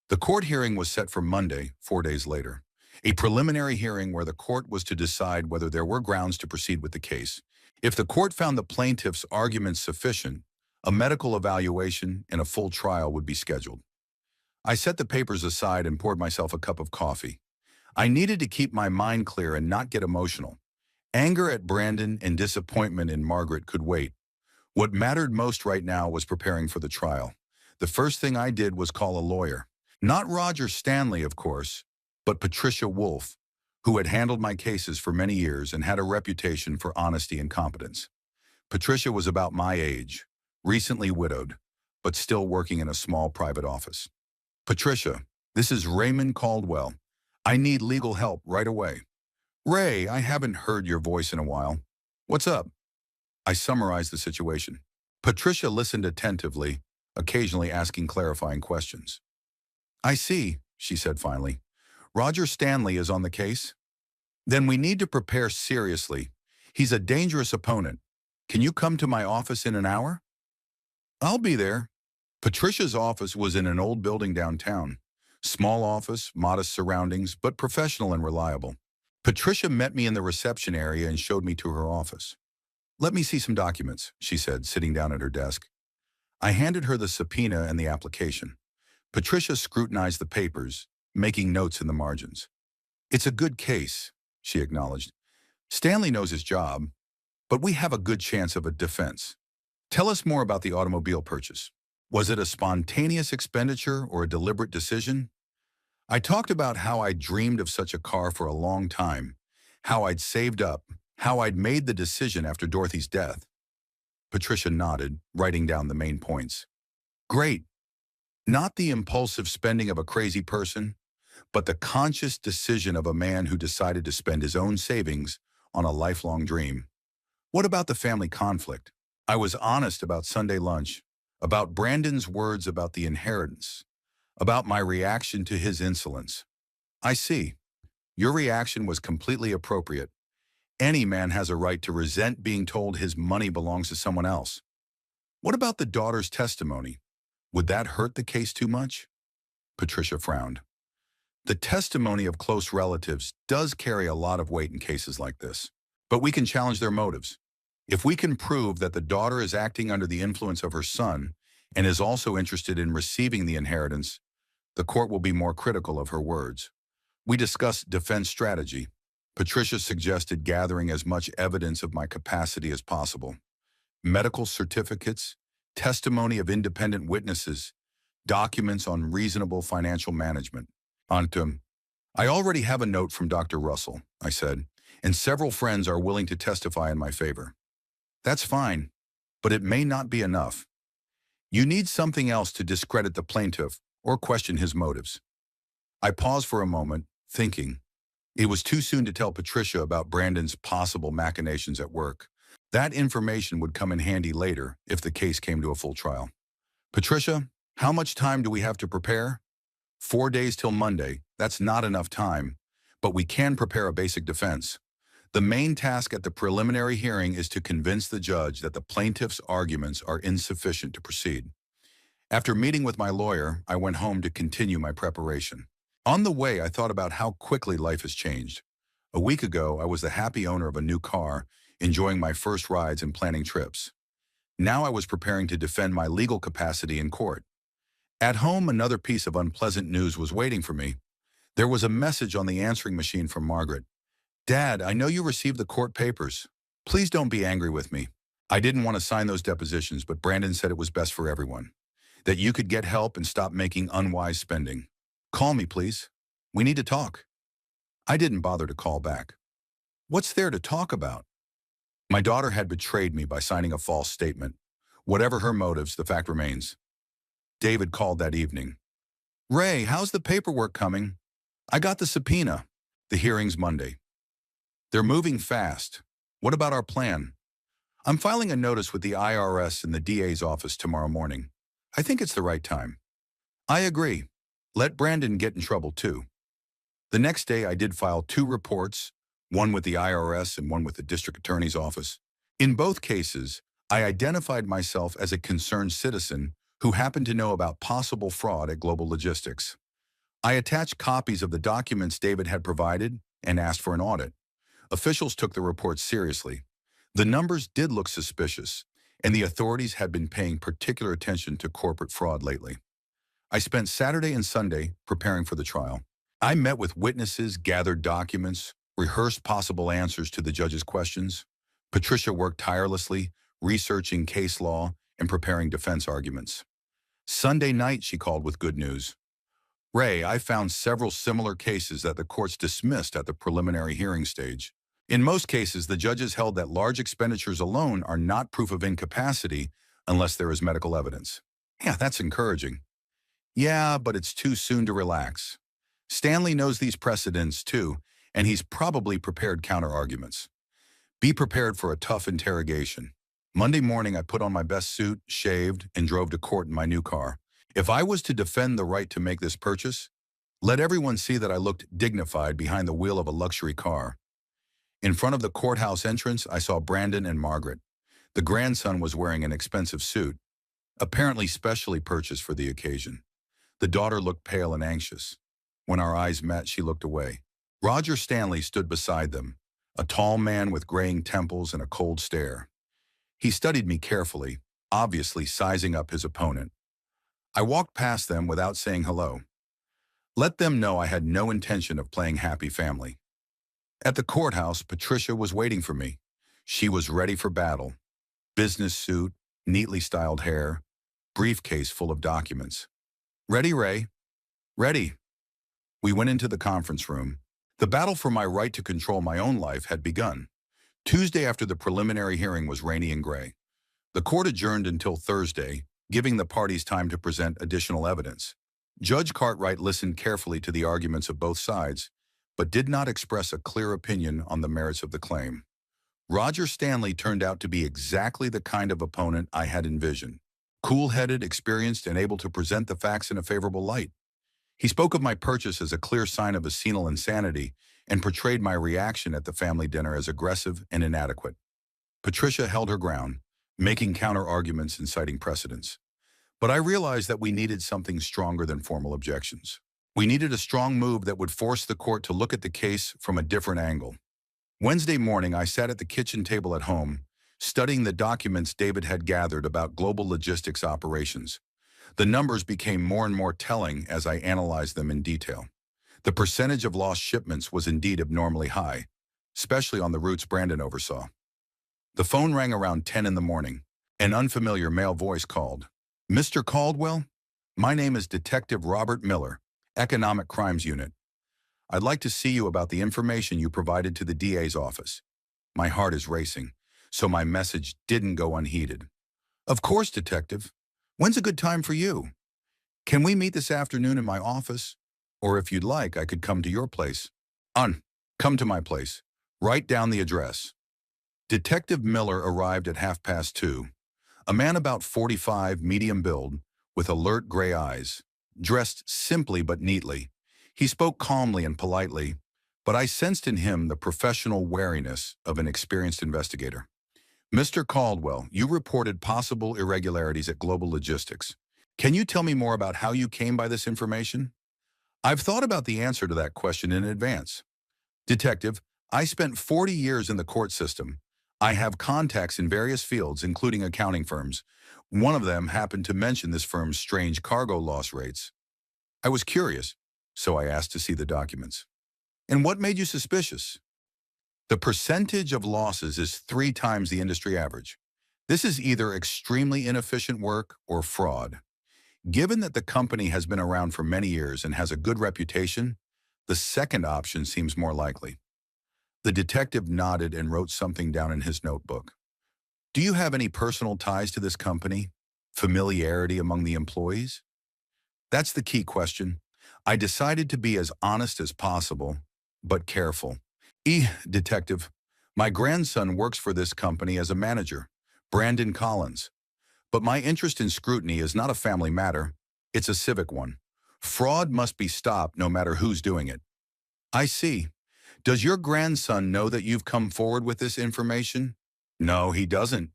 The court hearing was set for Monday, 4 days later, a preliminary hearing where the court was to decide whether there were grounds to proceed with the case. If the court found the plaintiff's arguments sufficient, a medical evaluation and a full trial would be scheduled. I set the papers aside and poured myself a cup of coffee. I needed to keep my mind clear and not get emotional. Anger at Brandon and disappointment in Margaret could wait. What mattered most right now was preparing for the trial. The first thing I did was call a lawyer. Not Roger Stanley, of course, but Patricia Wolfe, who had handled my cases for many years and had a reputation for honesty and competence. Patricia was about my age, recently widowed, but still working in a small private office. Patricia, this is Raymond Caldwell. I need legal help right away. Ray, I haven't heard your voice in a while. What's up? I summarized the situation. Patricia listened attentively, occasionally asking clarifying questions. I see, she said finally. Roger Stanley is on the case? Then we need to prepare seriously. He's a dangerous opponent. Can you come to my office in an hour? I'll be there. Patricia's office was in an old building downtown. Small office, modest surroundings, but professional and reliable. Patricia met me in the reception area and showed me to her office. Let me see some documents, she said, sitting down at her desk. I handed her the subpoena and the application. Patricia scrutinized the papers, making notes in the margins. It's a good case, she acknowledged. Stanley knows his job, but we have a good chance of a defense. Tell us more about the automobile purchase. Was it a spontaneous expenditure or a deliberate decision? I talked about how I'd dreamed of such a car for a long time, how I'd saved up, how I'd made the decision after Dorothy's death. Patricia nodded, writing down the main points. Great. Not the impulsive spending of a crazy person, but the conscious decision of a man who decided to spend his own savings on a lifelong dream. What about the family conflict? I was honest about Sunday lunch, about Brandon's words about the inheritance, about my reaction to his insolence. I see. Your reaction was completely appropriate. Any man has a right to resent being told his money belongs to someone else. What about the daughter's testimony? Would that hurt the case too much? Patricia frowned. The testimony of close relatives does carry a lot of weight in cases like this, but we can challenge their motives. If we can prove that the daughter is acting under the influence of her son and is also interested in receiving the inheritance, the court will be more critical of her words. We discussed defense strategy. Patricia suggested gathering as much evidence of my capacity as possible. Medical certificates, testimony of independent witnesses, documents on reasonable financial management. I already have a note from Dr. Russell, I said, and several friends are willing to testify in my favor. That's fine, but it may not be enough. You need something else to discredit the plaintiff or question his motives. I paused for a moment, thinking. It was too soon to tell Patricia about Brandon's possible machinations at work. That information would come in handy later if the case came to a full trial. Patricia, how much time do we have to prepare? 4 days till Monday. That's not enough time, but we can prepare a basic defense. The main task at the preliminary hearing is to convince the judge that the plaintiff's arguments are insufficient to proceed. After meeting with my lawyer, I went home to continue my preparation. On the way, I thought about how quickly life has changed. A week ago, I was the happy owner of a new car, enjoying my first rides and planning trips. Now I was preparing to defend my legal capacity in court. At home, another piece of unpleasant news was waiting for me. There was a message on the answering machine from Margaret. Dad, I know you received the court papers. Please don't be angry with me. I didn't want to sign those depositions, but Brandon said it was best for everyone. That you could get help and stop making unwise spending. Call me, please. We need to talk. I didn't bother to call back. What's there to talk about? My daughter had betrayed me by signing a false statement. Whatever her motives, the fact remains. David called that evening. Ray, how's the paperwork coming? I got the subpoena. The hearing's Monday. They're moving fast. What about our plan? I'm filing a notice with the IRS in the DA's office tomorrow morning. I think it's the right time. I agree. Let Brandon get in trouble too. The next day I did file 2 reports, one with the IRS and one with the district attorney's office. In both cases, I identified myself as a concerned citizen who happened to know about possible fraud at Global Logistics. I attached copies of the documents David had provided and asked for an audit. Officials took the reports seriously. The numbers did look suspicious, and the authorities had been paying particular attention to corporate fraud lately. I spent Saturday and Sunday preparing for the trial. I met with witnesses, gathered documents, rehearsed possible answers to the judge's questions. Patricia worked tirelessly, researching case law and preparing defense arguments. Sunday night, she called with good news. Ray, I found several similar cases that the courts dismissed at the preliminary hearing stage. In most cases, the judges held that large expenditures alone are not proof of incapacity unless there is medical evidence. Yeah, that's encouraging. Yeah, but it's too soon to relax. Stanley knows these precedents too, and he's probably prepared counter-arguments. Be prepared for a tough interrogation. Monday morning, I put on my best suit, shaved, and drove to court in my new car. If I was to defend the right to make this purchase, let everyone see that I looked dignified behind the wheel of a luxury car. In front of the courthouse entrance, I saw Brandon and Margaret. The grandson was wearing an expensive suit, apparently specially purchased for the occasion. The daughter looked pale and anxious. When our eyes met, she looked away. Roger Stanley stood beside them, a tall man with graying temples and a cold stare. He studied me carefully, obviously sizing up his opponent. I walked past them without saying hello. Let them know I had no intention of playing happy family. At the courthouse, Patricia was waiting for me. She was ready for battle. Business suit, neatly styled hair, briefcase full of documents. Ready, Ray? Ready. We went into the conference room. The battle for my right to control my own life had begun. Tuesday after the preliminary hearing was rainy and gray. The court adjourned until Thursday, giving the parties time to present additional evidence. Judge Cartwright listened carefully to the arguments of both sides, but did not express a clear opinion on the merits of the claim. Roger Stanley turned out to be exactly the kind of opponent I had envisioned. Cool-headed, experienced, and able to present the facts in a favorable light. He spoke of my purchase as a clear sign of a senile insanity and portrayed my reaction at the family dinner as aggressive and inadequate. Patricia held her ground, making counter-arguments and citing precedents. But I realized that we needed something stronger than formal objections. We needed a strong move that would force the court to look at the case from a different angle. Wednesday morning, I sat at the kitchen table at home, studying the documents David had gathered about Global Logistics operations. The numbers became more and more telling as I analyzed them in detail. The percentage of lost shipments was indeed abnormally high, especially on the routes Brandon oversaw. The phone rang around 10 in the morning. An unfamiliar male voice called. Mr. Caldwell? My name is Detective Robert Miller, Economic Crimes Unit. I'd like to see you about the information you provided to the DA's office. My heart is racing, so my message didn't go unheeded. Of course, Detective. When's a good time for you? Can we meet this afternoon in my office? Or if you'd like, I could come to your place. Come to my place. Write down the address. Detective Miller arrived at 2:30. A man about 45, medium build, with alert gray eyes, dressed simply but neatly. He spoke calmly and politely, but I sensed in him the professional wariness of an experienced investigator. Mr. Caldwell, you reported possible irregularities at Global Logistics. Can you tell me more about how you came by this information? I've thought about the answer to that question in advance. Detective, I spent 40 years in the court system. I have contacts in various fields, including accounting firms. One of them happened to mention this firm's strange cargo loss rates. I was curious, so I asked to see the documents. And what made you suspicious? The percentage of losses is 3 times the industry average. This is either extremely inefficient work or fraud. Given that the company has been around for many years and has a good reputation, the second option seems more likely. The detective nodded and wrote something down in his notebook. Do you have any personal ties to this company? Familiarity among the employees? That's the key question. I decided to be as honest as possible, but careful. Detective, my grandson works for this company as a manager, Brandon Collins. But my interest in scrutiny is not a family matter, it's a civic one. Fraud must be stopped no matter who's doing it. I see. Does your grandson know that you've come forward with this information? No, he doesn't.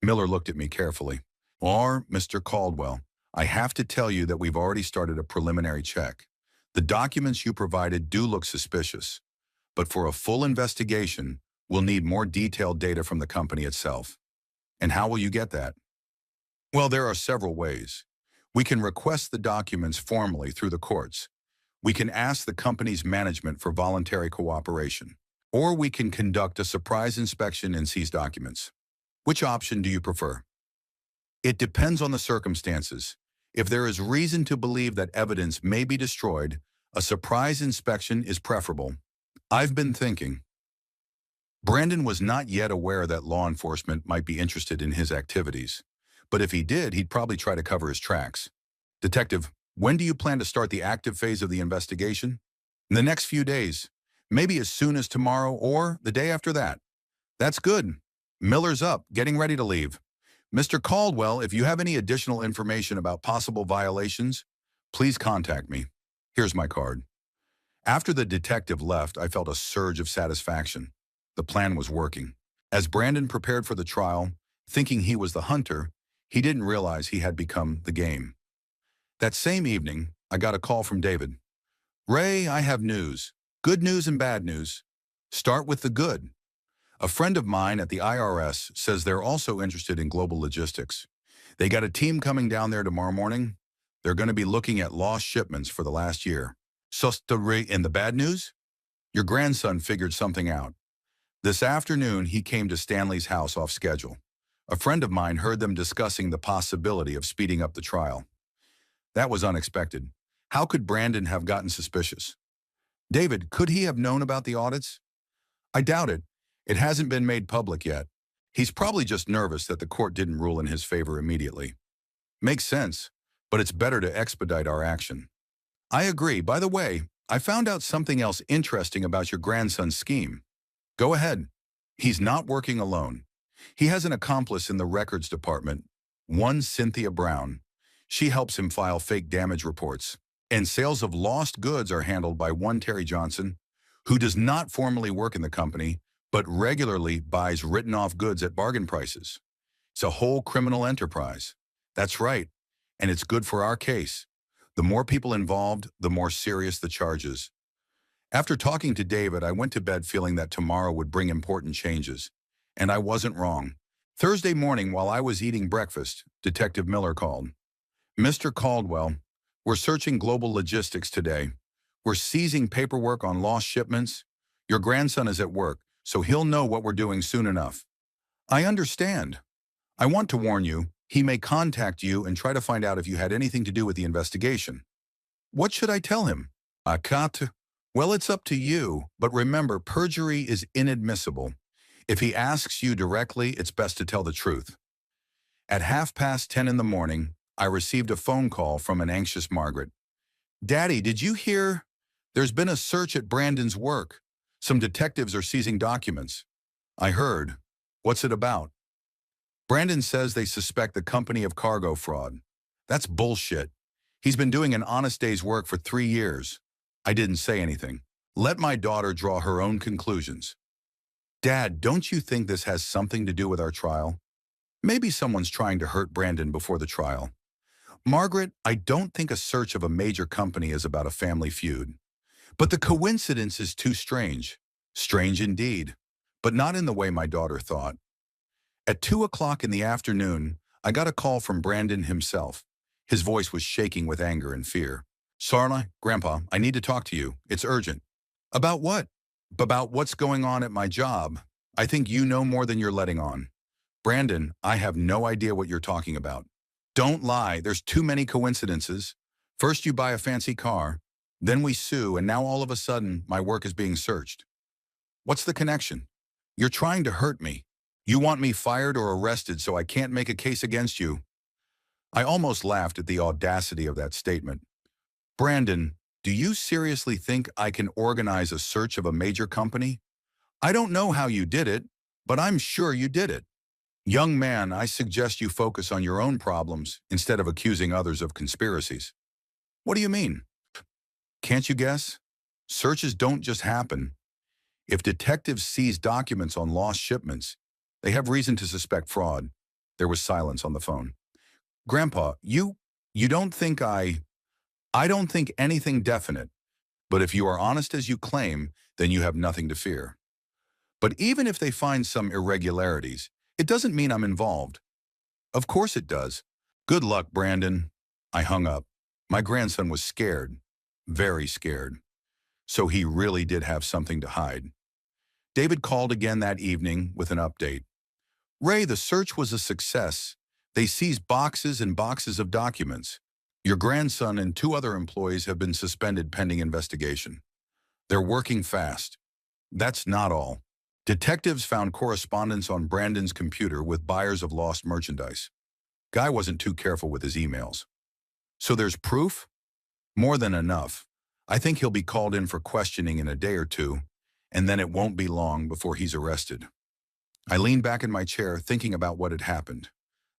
Miller looked at me carefully. Or, Mr. Caldwell, I have to tell you that we've already started a preliminary check. The documents you provided do look suspicious, but for a full investigation, we'll need more detailed data from the company itself. And how will you get that? Well, there are several ways. We can request the documents formally through the courts. We can ask the company's management for voluntary cooperation. Or we can conduct a surprise inspection and seize documents. Which option do you prefer? It depends on the circumstances. If there is reason to believe that evidence may be destroyed, a surprise inspection is preferable. I've been thinking. Brandon was not yet aware that law enforcement might be interested in his activities. But if he did, he'd probably try to cover his tracks. Detective, when do you plan to start the active phase of the investigation? In the next few days. Maybe as soon as tomorrow or the day after that. That's good. Miller's up, getting ready to leave. Mr. Caldwell, if you have any additional information about possible violations, please contact me. Here's my card. After the detective left, I felt a surge of satisfaction. The plan was working. As Brandon prepared for the trial, thinking he was the hunter, he didn't realize he had become the game. That same evening, I got a call from David. Ray, I have news. Good news and bad news. Start with the good. A friend of mine at the IRS says they're also interested in global logistics. They got a team coming down there tomorrow morning. They're going to be looking at lost shipments for the last year. And the bad news? Your grandson figured something out. This afternoon, he came to Stanley's house off schedule. A friend of mine heard them discussing the possibility of speeding up the trial. That was unexpected. How could Brandon have gotten suspicious? David, could he have known about the audits? I doubt it. It hasn't been made public yet. He's probably just nervous that the court didn't rule in his favor immediately. Makes sense, but it's better to expedite our action. I agree. By the way, I found out something else interesting about your grandson's scheme. Go ahead. He's not working alone. He has an accomplice in the records department, one Cynthia Brown. She helps him file fake damage reports. And sales of lost goods are handled by one Terry Johnson, who does not formally work in the company, but regularly buys written-off goods at bargain prices. It's a whole criminal enterprise. That's right, and it's good for our case. The more people involved, the more serious the charges. After talking to David, I went to bed feeling that tomorrow would bring important changes. And I wasn't wrong. Thursday morning, while I was eating breakfast, Detective Miller called. Mr. Caldwell, we're searching global logistics today. We're seizing paperwork on lost shipments. Your grandson is at work, so he'll know what we're doing soon enough. I understand. I want to warn you, he may contact you and try to find out if you had anything to do with the investigation. What should I tell him? I can't. Well, it's up to you, but remember, perjury is inadmissible. If he asks you directly, it's best to tell the truth. At 10:30 in the morning, I received a phone call from an anxious Margaret. Daddy, did you hear? There's been a search at Brandon's work. Some detectives are seizing documents. I heard. What's it about? Brandon says they suspect the company of cargo fraud. That's bullshit. He's been doing an honest day's work for 3 years. I didn't say anything. Let my daughter draw her own conclusions. Dad, don't you think this has something to do with our trial? Maybe someone's trying to hurt Brandon before the trial. Margaret, I don't think a search of a major company is about a family feud. But the coincidence is too strange. Strange indeed. but not in the way my daughter thought. At 2 o'clock in the afternoon, I got a call from Brandon himself. His voice was shaking with anger and fear. Sarla, Grandpa, I need to talk to you. It's urgent. About what? About what's going on at my job. I think you know more than you're letting on. Brandon, I have no idea what you're talking about. Don't lie, there's too many coincidences. First you buy a fancy car, then we sue, and now all of a sudden, my work is being searched. What's the connection? You're trying to hurt me. You want me fired or arrested so I can't make a case against you. I almost laughed at the audacity of that statement. Brandon, do you seriously think I can organize a search of a major company? I don't know how you did it, but I'm sure you did it. Young man, I suggest you focus on your own problems instead of accusing others of conspiracies. What do you mean? Can't you guess? Searches don't just happen. If detectives seize documents on lost shipments, they have reason to suspect fraud. There was silence on the phone. Grandpa, you don't think I don't think anything definite, but if you are honest as you claim, then you have nothing to fear. But even if they find some irregularities, it doesn't mean I'm involved. Of course it does. Good luck, Brandon. I hung up. My grandson was scared, very scared. So he really did have something to hide. David called again that evening with an update. Ray, the search was a success. They seized boxes and boxes of documents. Your grandson and 2 other employees have been suspended pending investigation. They're working fast. That's not all. Detectives found correspondence on Brandon's computer with buyers of lost merchandise. Guy wasn't too careful with his emails. So there's proof? More than enough. I think he'll be called in for questioning in a day or two, and then it won't be long before he's arrested. I leaned back in my chair thinking about what had happened.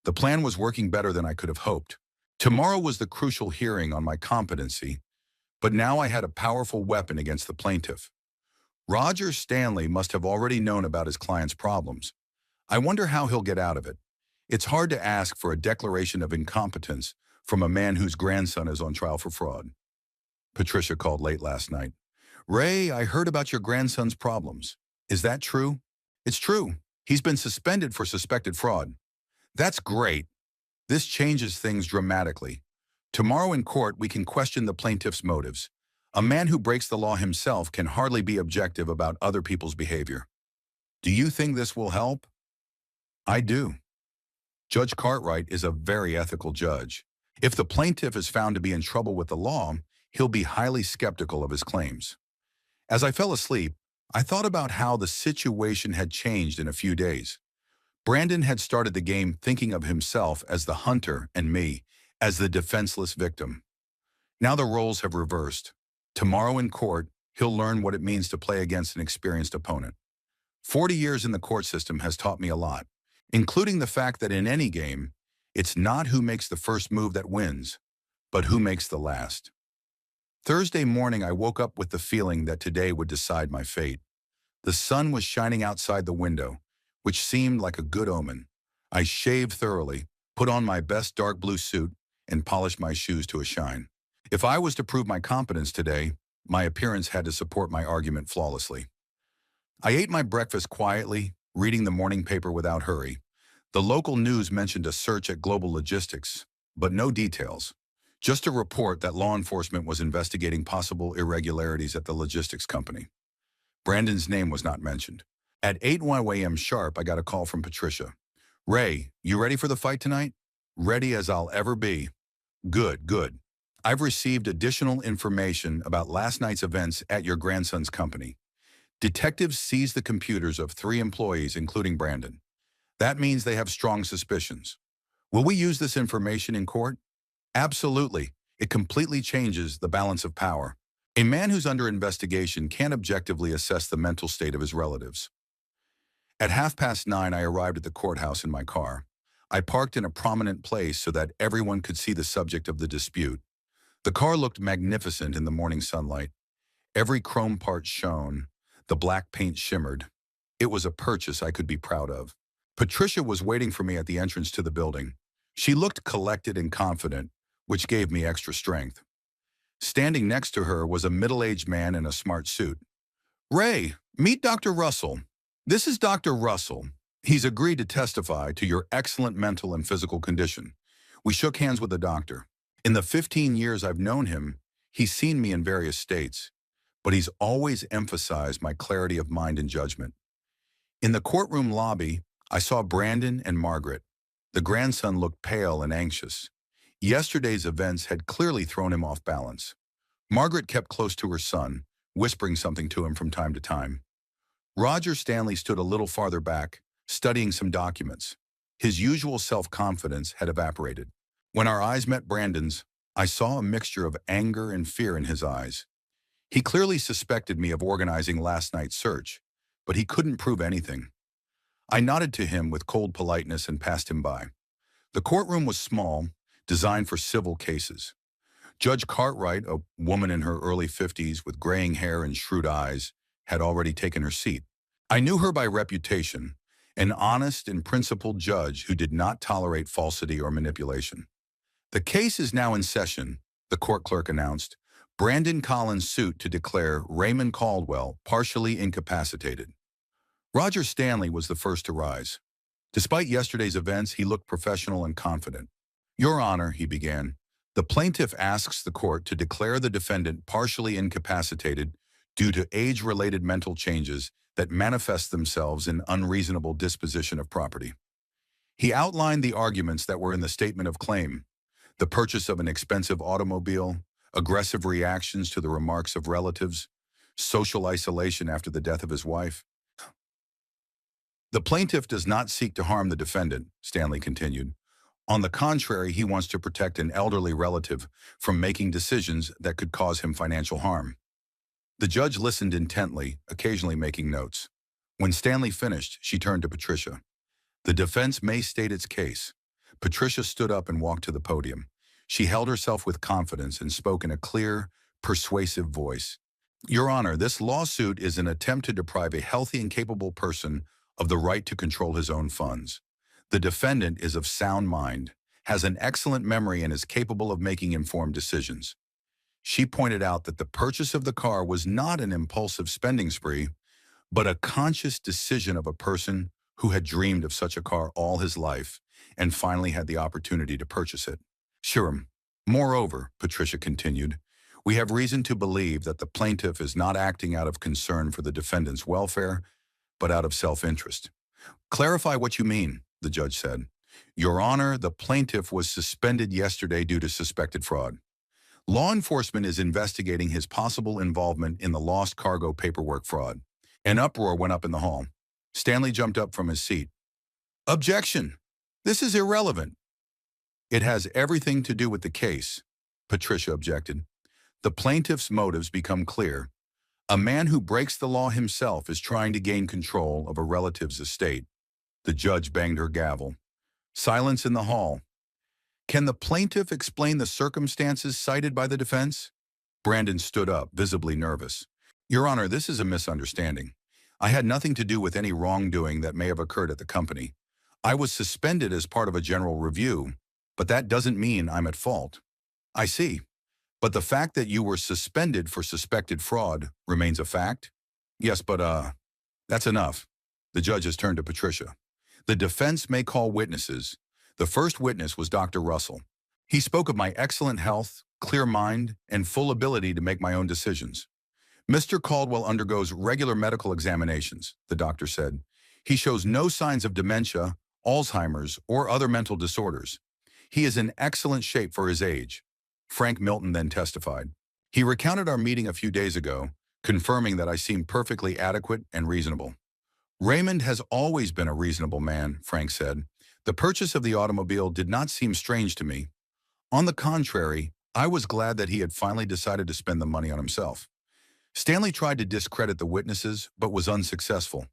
The plan was working better than I could have hoped. Tomorrow was the crucial hearing on my competency, but now I had a powerful weapon against the plaintiff. Roger Stanley must have already known about his client's problems. I wonder how he'll get out of it. It's hard to ask for a declaration of incompetence from a man whose grandson is on trial for fraud. Patricia called late last night. Ray, I heard about your grandson's problems. Is that true? It's true. He's been suspended for suspected fraud. That's great. This changes things dramatically. Tomorrow in court, we can question the plaintiff's motives. A man who breaks the law himself can hardly be objective about other people's behavior. Do you think this will help? I do. Judge Cartwright is a very ethical judge. If the plaintiff is found to be in trouble with the law, he'll be highly skeptical of his claims. As I fell asleep, I thought about how the situation had changed in a few days. Brandon had started the game thinking of himself as the hunter and me as the defenseless victim. Now the roles have reversed. Tomorrow in court, he'll learn what it means to play against an experienced opponent. 40 years in the court system has taught me a lot, including the fact that in any game, it's not who makes the first move that wins, but who makes the last. Thursday morning, I woke up with the feeling that today would decide my fate. The sun was shining outside the window, which seemed like a good omen. I shaved thoroughly, put on my best dark blue suit, and polished my shoes to a shine. If I was to prove my competence today, my appearance had to support my argument flawlessly. I ate my breakfast quietly, reading the morning paper without hurry. The local news mentioned a search at Global Logistics, but no details. Just a report that law enforcement was investigating possible irregularities at the logistics company. Brandon's name was not mentioned. At 8:01 a.m. sharp, I got a call from Patricia. Ray, you ready for the fight tonight? Ready as I'll ever be. Good, good. I've received additional information about last night's events at your grandson's company. Detectives seized the computers of 3 employees, including Brandon. That means they have strong suspicions. Will we use this information in court? Absolutely. It completely changes the balance of power. A man who's under investigation can't objectively assess the mental state of his relatives. At 9:30, I arrived at the courthouse in my car. I parked in a prominent place so that everyone could see the subject of the dispute. The car looked magnificent in the morning sunlight. Every chrome part shone. The black paint shimmered. It was a purchase I could be proud of. Patricia was waiting for me at the entrance to the building. She looked collected and confident, which gave me extra strength. Standing next to her was a middle-aged man in a smart suit. Ray, meet Dr. Russell. This is Dr. Russell. He's agreed to testify to your excellent mental and physical condition. We shook hands with the doctor. In the 15 years I've known him, he's seen me in various states, but he's always emphasized my clarity of mind and judgment. In the courtroom lobby, I saw Brandon and Margaret. The grandson looked pale and anxious. Yesterday's events had clearly thrown him off balance. Margaret kept close to her son, whispering something to him from time to time. Roger Stanley stood a little farther back, studying some documents. His usual self-confidence had evaporated. When our eyes met Brandon's, I saw a mixture of anger and fear in his eyes. He clearly suspected me of organizing last night's search, but he couldn't prove anything. I nodded to him with cold politeness and passed him by. The courtroom was small, designed for civil cases. Judge Cartwright, a woman in her early 50s with graying hair and shrewd eyes, had already taken her seat. I knew her by reputation, an honest and principled judge who did not tolerate falsity or manipulation. The case is now in session, the court clerk announced. Brandon Collins' suit to declare Raymond Caldwell partially incapacitated. Roger Stanley was the first to rise. Despite yesterday's events, he looked professional and confident. Your Honor, he began, the plaintiff asks the court to declare the defendant partially incapacitated due to age-related mental changes that manifest themselves in unreasonable disposition of property. He outlined the arguments that were in the statement of claim: the purchase of an expensive automobile, aggressive reactions to the remarks of relatives, social isolation after the death of his wife. The plaintiff does not seek to harm the defendant, Stanley continued. On the contrary, he wants to protect an elderly relative from making decisions that could cause him financial harm. The judge listened intently, occasionally making notes. When Stanley finished, she turned to Patricia. The defense may state its case. Patricia stood up and walked to the podium. She held herself with confidence and spoke in a clear, persuasive voice. Your Honor, this lawsuit is an attempt to deprive a healthy and capable person of the right to control his own funds. The defendant is of sound mind, has an excellent memory, and is capable of making informed decisions. She pointed out that the purchase of the car was not an impulsive spending spree, but a conscious decision of a person who had dreamed of such a car all his life and finally had the opportunity to purchase it. Sure. Moreover, Patricia continued, we have reason to believe that the plaintiff is not acting out of concern for the defendant's welfare, but out of self-interest. Clarify what you mean, the judge said. Your Honor, the plaintiff was suspended yesterday due to suspected fraud. Law enforcement is investigating his possible involvement in the lost cargo paperwork fraud. An uproar went up in the hall. Stanley jumped up from his seat. Objection! This is irrelevant. It has everything to do with the case, Patricia objected. The plaintiff's motives become clear. A man who breaks the law himself is trying to gain control of a relative's estate. The judge banged her gavel. Silence in the hall. Can the plaintiff explain the circumstances cited by the defense? Brandon stood up, visibly nervous. Your Honor, this is a misunderstanding. I had nothing to do with any wrongdoing that may have occurred at the company. I was suspended as part of a general review, but that doesn't mean I'm at fault. I see. But the fact that you were suspended for suspected fraud remains a fact? Yes, but that's enough. The judge has turned to Patricia. The defense may call witnesses. The first witness was Dr. Russell. He spoke of my excellent health, clear mind, and full ability to make my own decisions. Mr. Caldwell undergoes regular medical examinations, the doctor said. He shows no signs of dementia, Alzheimer's, or other mental disorders. He is in excellent shape for his age. Frank Milton then testified. He recounted our meeting a few days ago, confirming that I seemed perfectly adequate and reasonable. Raymond has always been a reasonable man, Frank said. The purchase of the automobile did not seem strange to me. On the contrary, I was glad that he had finally decided to spend the money on himself. Stanley tried to discredit the witnesses, but was unsuccessful.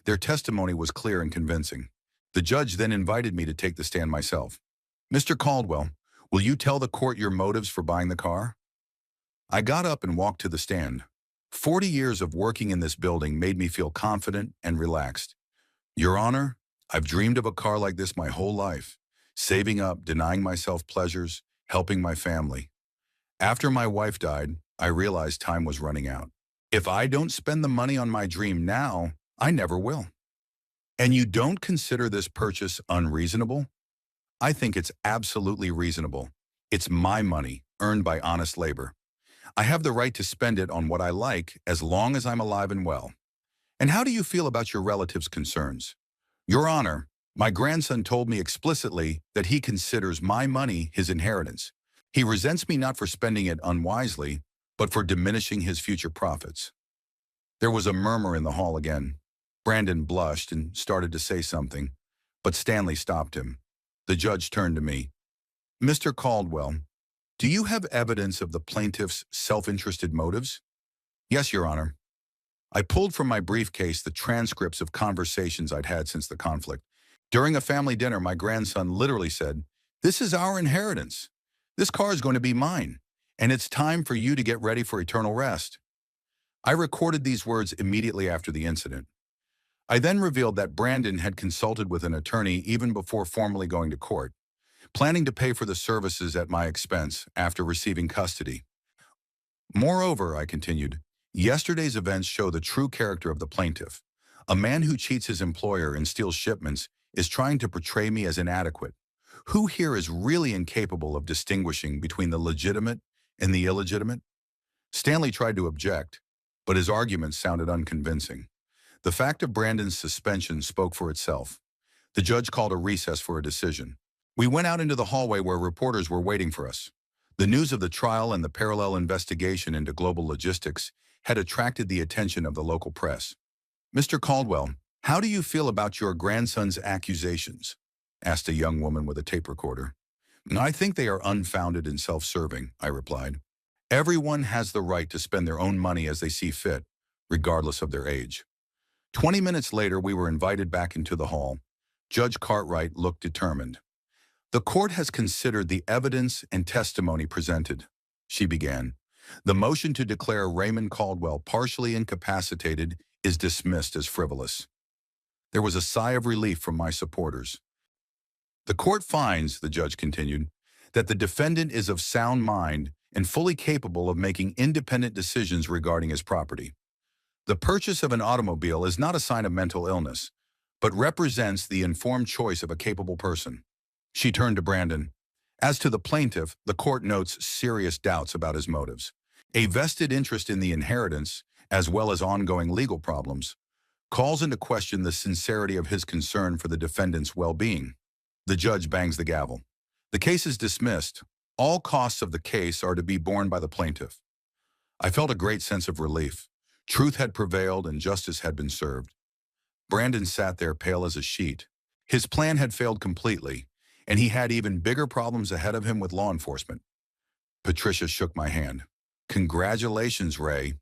Their testimony was clear and convincing. The judge then invited me to take the stand myself. Mr. Caldwell, will you tell the court your motives for buying the car? I got up and walked to the stand. 40 years of working in this building made me feel confident and relaxed. Your Honor, I've dreamed of a car like this my whole life, saving up, denying myself pleasures, helping my family. After my wife died, I realized time was running out. If I don't spend the money on my dream now, I never will. And you don't consider this purchase unreasonable? I think it's absolutely reasonable. It's my money, earned by honest labor. I have the right to spend it on what I like as long as I'm alive and well. And how do you feel about your relatives' concerns? Your Honor, my grandson told me explicitly that he considers my money his inheritance. He resents me not for spending it unwisely, but for diminishing his future profits. There was a murmur in the hall again. Brandon blushed and started to say something, but Stanley stopped him. The judge turned to me. Mr. Caldwell, do you have evidence of the plaintiff's self-interested motives? Yes, Your Honor. I pulled from my briefcase the transcripts of conversations I'd had since the conflict. During a family dinner, my grandson literally said, "This is our inheritance. This car is going to be mine, and it's time for you to get ready for eternal rest." I recorded these words immediately after the incident. I then revealed that Brandon had consulted with an attorney even before formally going to court, planning to pay for the services at my expense after receiving custody. Moreover, I continued, yesterday's events show the true character of the plaintiff. A man who cheats his employer and steals shipments is trying to portray me as inadequate. Who here is really incapable of distinguishing between the legitimate and the illegitimate? Stanley tried to object, but his arguments sounded unconvincing. The fact of Brandon's suspension spoke for itself. The judge called a recess for a decision. We went out into the hallway where reporters were waiting for us. The news of the trial and the parallel investigation into global logistics had attracted the attention of the local press. Mr. Caldwell, how do you feel about your grandson's accusations? Asked a young woman with a tape recorder. I think they are unfounded and self-serving, I replied. Everyone has the right to spend their own money as they see fit, regardless of their age. 20 minutes later, we were invited back into the hall. Judge Cartwright looked determined. The court has considered the evidence and testimony presented, she began. The motion to declare Raymond Caldwell partially incapacitated is dismissed as frivolous. There was a sigh of relief from my supporters. The court finds, the judge continued, that the defendant is of sound mind and fully capable of making independent decisions regarding his property. The purchase of an automobile is not a sign of mental illness, but represents the informed choice of a capable person. She turned to Brandon. As to the plaintiff, the court notes serious doubts about his motives. A vested interest in the inheritance, as well as ongoing legal problems, calls into question the sincerity of his concern for the defendant's well-being. The judge bangs the gavel. The case is dismissed. All costs of the case are to be borne by the plaintiff. I felt a great sense of relief. Truth had prevailed and justice had been served. Brandon sat there pale as a sheet. His plan had failed completely, and he had even bigger problems ahead of him with law enforcement. Patricia shook my hand. Congratulations, Ray.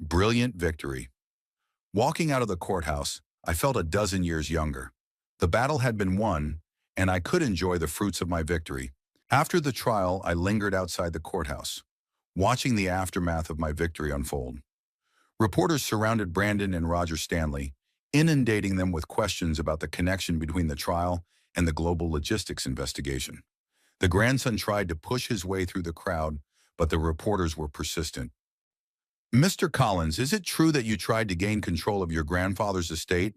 Brilliant victory. Walking out of the courthouse, I felt a dozen years younger. The battle had been won, and I could enjoy the fruits of my victory. After the trial, I lingered outside the courthouse, watching the aftermath of my victory unfold. Reporters surrounded Brandon and Roger Stanley, inundating them with questions about the connection between the trial and the global logistics investigation. The grandson tried to push his way through the crowd, but the reporters were persistent. Mr. Collins, is it true that you tried to gain control of your grandfather's estate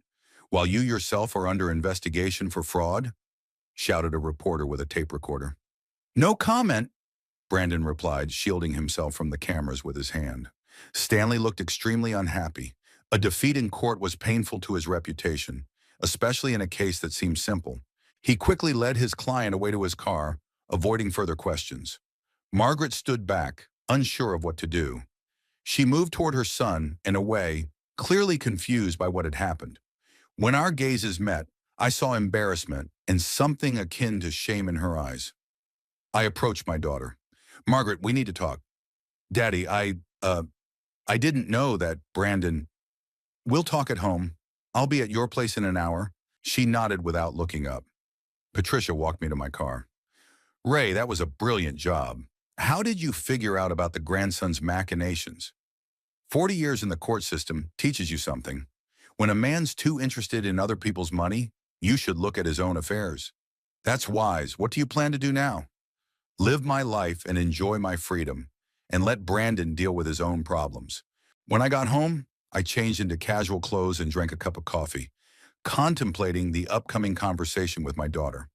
while you yourself are under investigation for fraud? Shouted a reporter with a tape recorder. No comment, Brandon replied, shielding himself from the cameras with his hand. Stanley looked extremely unhappy. A defeat in court was painful to his reputation, especially in a case that seemed simple. He quickly led his client away to his car, avoiding further questions. Margaret stood back, unsure of what to do. She moved toward her son and away, clearly confused by what had happened. When our gazes met, I saw embarrassment and something akin to shame in her eyes. I approached my daughter. Margaret, we need to talk. Daddy, I didn't know that Brandon. We'll talk at home. I'll be at your place in an hour. She nodded without looking up. Patricia walked me to my car. Ray, that was a brilliant job. How did you figure out about the grandson's machinations? 40 years in the court system teaches you something. When a man's too interested in other people's money, you should look at his own affairs. That's wise. What do you plan to do now? Live my life and enjoy my freedom, and let Brandon deal with his own problems. When I got home, I changed into casual clothes and drank a cup of coffee. contemplating the upcoming conversation with my daughter.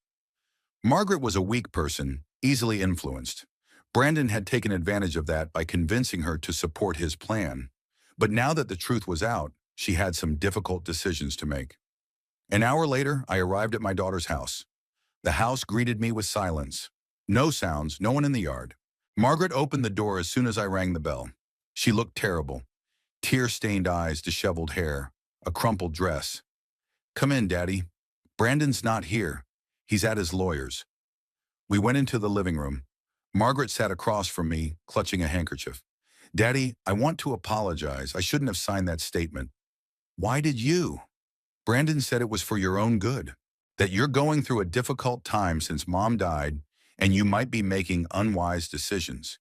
Margaret was a weak person, easily influenced. Brandon had taken advantage of that by convincing her to support his plan. But now that the truth was out, she had some difficult decisions to make. An hour later, I arrived at my daughter's house. The house greeted me with silence. No sounds, no one in the yard. Margaret opened the door as soon as I rang the bell. She looked terrible. Tear-stained eyes, disheveled hair, a crumpled dress. "Come in, Daddy. Brandon's not here. He's at his lawyer's." We went into the living room. Margaret sat across from me, clutching a handkerchief. "Daddy, I want to apologize. I shouldn't have signed that statement." "Why did you?" "Brandon said it was for your own good, that you're going through a difficult time since Mom died, and you might be making unwise decisions.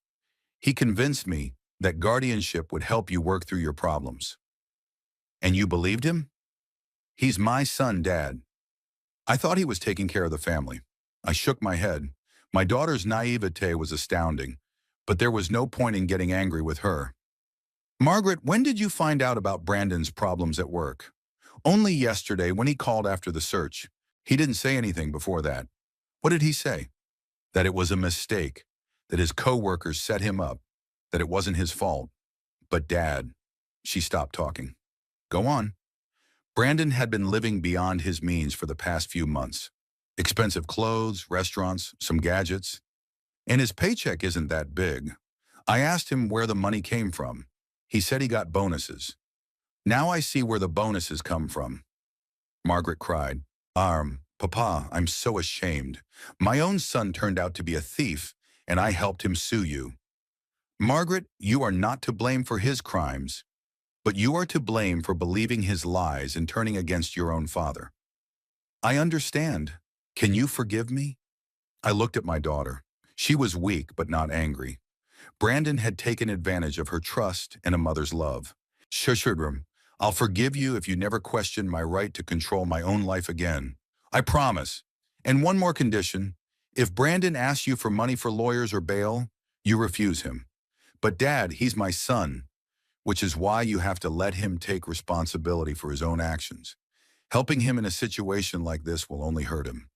He convinced me that guardianship would help you work through your problems." "And you believed him?" "He's my son, Dad." I thought he was taking care of the family. I shook my head. My daughter's naivete was astounding, but there was no point in getting angry with her. "Margaret, when did you find out about Brandon's problems at work?" "Only yesterday when he called after the search. He didn't say anything before that." "What did he say?" "That it was a mistake, that his co-workers set him up, that it wasn't his fault." "But Dad," she stopped talking. "Go on." "Brandon had been living beyond his means for the past few months. Expensive clothes, restaurants, some gadgets. And his paycheck isn't that big. I asked him where the money came from. He said he got bonuses. Now I see where the bonuses come from." Margaret cried. Papa, I'm so ashamed. My own son turned out to be a thief, and I helped him sue you." "Margaret, you are not to blame for his crimes, but you are to blame for believing his lies and turning against your own father." "I understand. Can you forgive me?" I looked at my daughter. She was weak but not angry. Brandon had taken advantage of her trust and a mother's love. "Shushdrum, I'll forgive you if you never question my right to control my own life again. I promise. And one more condition. If Brandon asks you for money for lawyers or bail, you refuse him. But Dad, he's my son, which is why you have to let him take responsibility for his own actions. Helping him in a situation like this will only hurt him."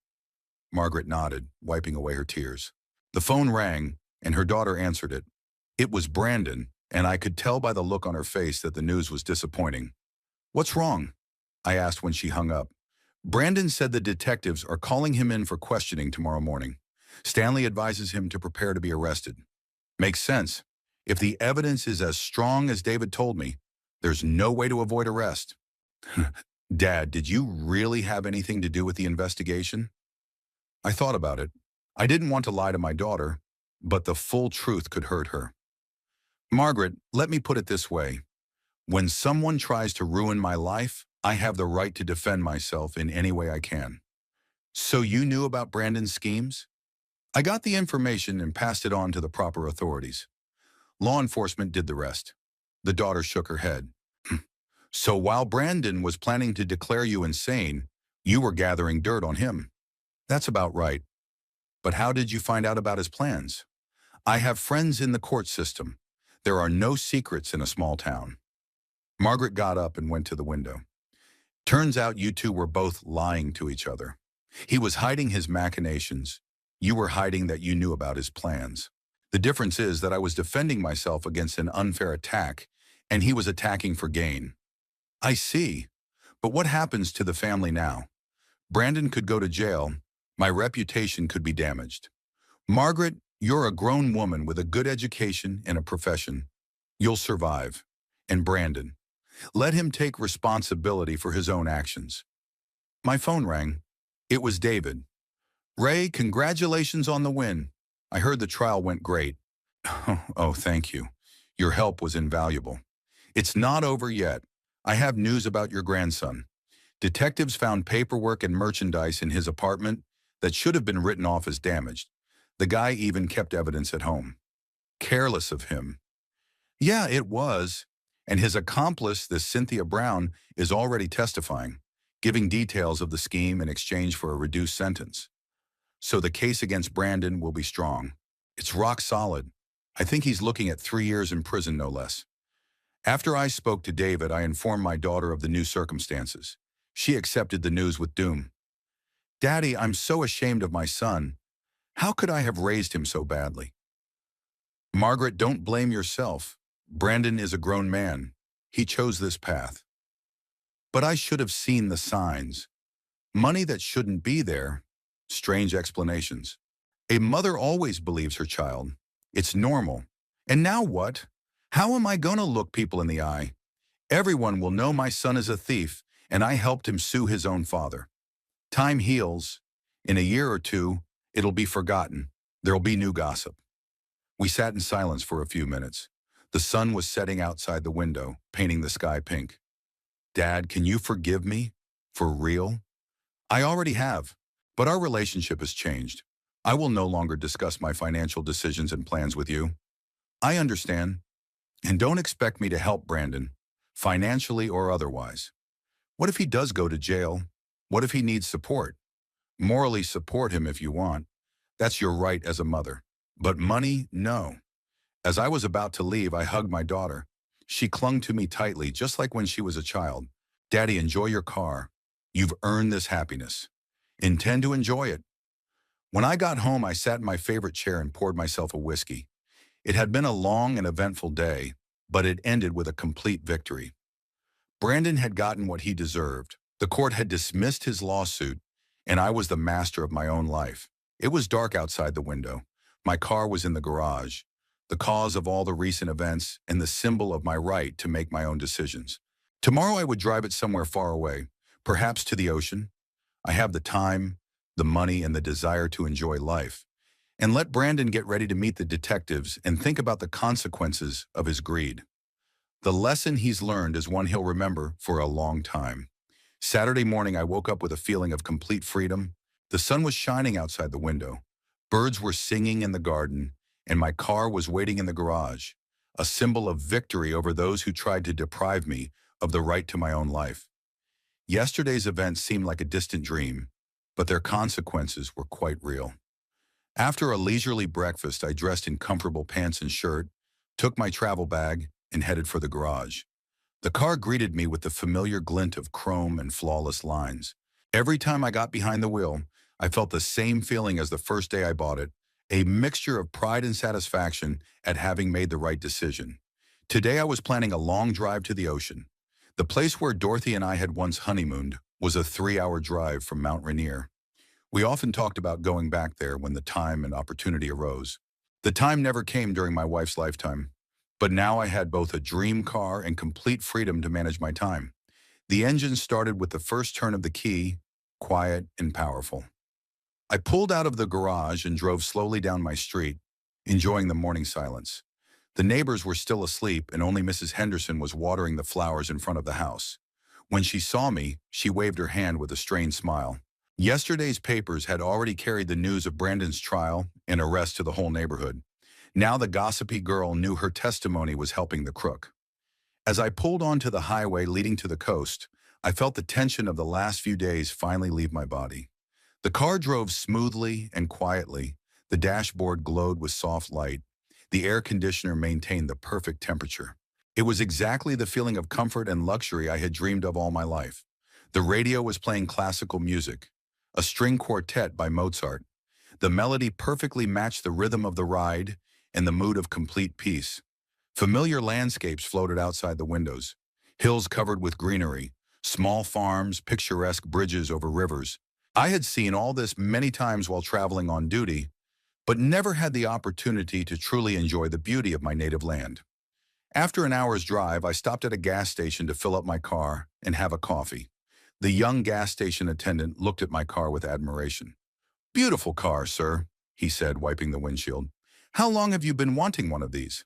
Margaret nodded, wiping away her tears. The phone rang, and her daughter answered it. It was Brandon, and I could tell by the look on her face that the news was disappointing. "What's wrong?" I asked when she hung up. "Brandon said the detectives are calling him in for questioning tomorrow morning. Stanley advises him to prepare to be arrested." "Makes sense. If the evidence is as strong as David told me, there's no way to avoid arrest." "Dad, did you really have anything to do with the investigation?" I thought about it. I didn't want to lie to my daughter, but the full truth could hurt her. "Margaret, let me put it this way. When someone tries to ruin my life, I have the right to defend myself in any way I can." "So you knew about Brandon's schemes?" "I got the information and passed it on to the proper authorities. Law enforcement did the rest." The daughter shook her head. "So while Brandon was planning to declare you insane, you were gathering dirt on him." "That's about right. But how did you find out about his plans?" "I have friends in the court system. There are no secrets in a small town." Margaret got up and went to the window. "Turns out you two were both lying to each other. He was hiding his machinations. You were hiding that you knew about his plans. The difference is that I was defending myself against an unfair attack, and he was attacking for gain." "I see. But what happens to the family now? Brandon could go to jail. My reputation could be damaged." "Margaret, you're a grown woman with a good education and a profession. You'll survive. And Brandon, let him take responsibility for his own actions." My phone rang. It was David. "Ray, congratulations on the win. I heard the trial went great." Oh, thank you. Your help was invaluable. It's not over yet. I have news about your grandson. Detectives found paperwork and merchandise in his apartment that should have been written off as damaged. The guy even kept evidence at home. Careless of him. Yeah, it was. And his accomplice, this Cynthia Brown, is already testifying, giving details of the scheme in exchange for a reduced sentence. So the case against Brandon will be strong. It's rock solid. I think he's looking at 3 years in prison, no less. After I spoke to David, I informed my daughter of the new circumstances. She accepted the news with doom. Daddy, I'm so ashamed of my son. How could I have raised him so badly? Margaret, don't blame yourself. Brandon is a grown man. He chose this path. But I should have seen the signs. Money that shouldn't be there. Strange explanations. A mother always believes her child. It's normal. And now what? How am I going to look people in the eye? Everyone will know my son is a thief, and I helped him sue his own father. Time heals. In a year or two, it'll be forgotten. There'll be new gossip. We sat in silence for a few minutes. The sun was setting outside the window, painting the sky pink. Dad, can you forgive me? For real? I already have, but our relationship has changed. I will no longer discuss my financial decisions and plans with you. I understand, and don't expect me to help Brandon, financially or otherwise. What if he does go to jail? What if he needs support? Morally support him if you want. That's your right as a mother. But money, no. As I was about to leave, I hugged my daughter. She clung to me tightly, just like when she was a child. Daddy, enjoy your car. You've earned this happiness. Intend to enjoy it. When I got home, I sat in my favorite chair and poured myself a whiskey. It had been a long and eventful day, but it ended with a complete victory. Brandon had gotten what he deserved. The court had dismissed his lawsuit, and I was the master of my own life. It was dark outside the window. My car was in the garage, the cause of all the recent events and the symbol of my right to make my own decisions. Tomorrow I would drive it somewhere far away, perhaps to the ocean. I have the time, the money, and the desire to enjoy life. And let Brandon get ready to meet the detectives and think about the consequences of his greed. The lesson he's learned is one he'll remember for a long time. Saturday morning, I woke up with a feeling of complete freedom. The sun was shining outside the window. Birds were singing in the garden, and my car was waiting in the garage, a symbol of victory over those who tried to deprive me of the right to my own life. Yesterday's events seemed like a distant dream, but their consequences were quite real. After a leisurely breakfast, I dressed in comfortable pants and shirt, took my travel bag, and headed for the garage. The car greeted me with the familiar glint of chrome and flawless lines. Every time I got behind the wheel, I felt the same feeling as the first day I bought it, a mixture of pride and satisfaction at having made the right decision. Today I was planning a long drive to the ocean. The place where Dorothy and I had once honeymooned was a 3-hour drive from Mount Rainier. We often talked about going back there when the time and opportunity arose. The time never came during my wife's lifetime, but now I had both a dream car and complete freedom to manage my time. The engine started with the first turn of the key, quiet and powerful. I pulled out of the garage and drove slowly down my street, enjoying the morning silence. The neighbors were still asleep, and only Mrs. Henderson was watering the flowers in front of the house. When she saw me, she waved her hand with a strained smile. Yesterday's papers had already carried the news of Brandon's trial and arrest to the whole neighborhood. Now the gossipy girl knew her testimony was helping the crook. As I pulled onto the highway leading to the coast, I felt the tension of the last few days finally leave my body. The car drove smoothly and quietly. The dashboard glowed with soft light. The air conditioner maintained the perfect temperature. It was exactly the feeling of comfort and luxury I had dreamed of all my life. The radio was playing classical music, a string quartet by Mozart. The melody perfectly matched the rhythm of the ride and the mood of complete peace. Familiar landscapes floated outside the windows, hills covered with greenery, small farms, picturesque bridges over rivers. I had seen all this many times while traveling on duty, but never had the opportunity to truly enjoy the beauty of my native land. After an hour's drive, I stopped at a gas station to fill up my car and have a coffee. The young gas station attendant looked at my car with admiration. "Beautiful car, sir," he said, wiping the windshield. "How long have you been wanting one of these?"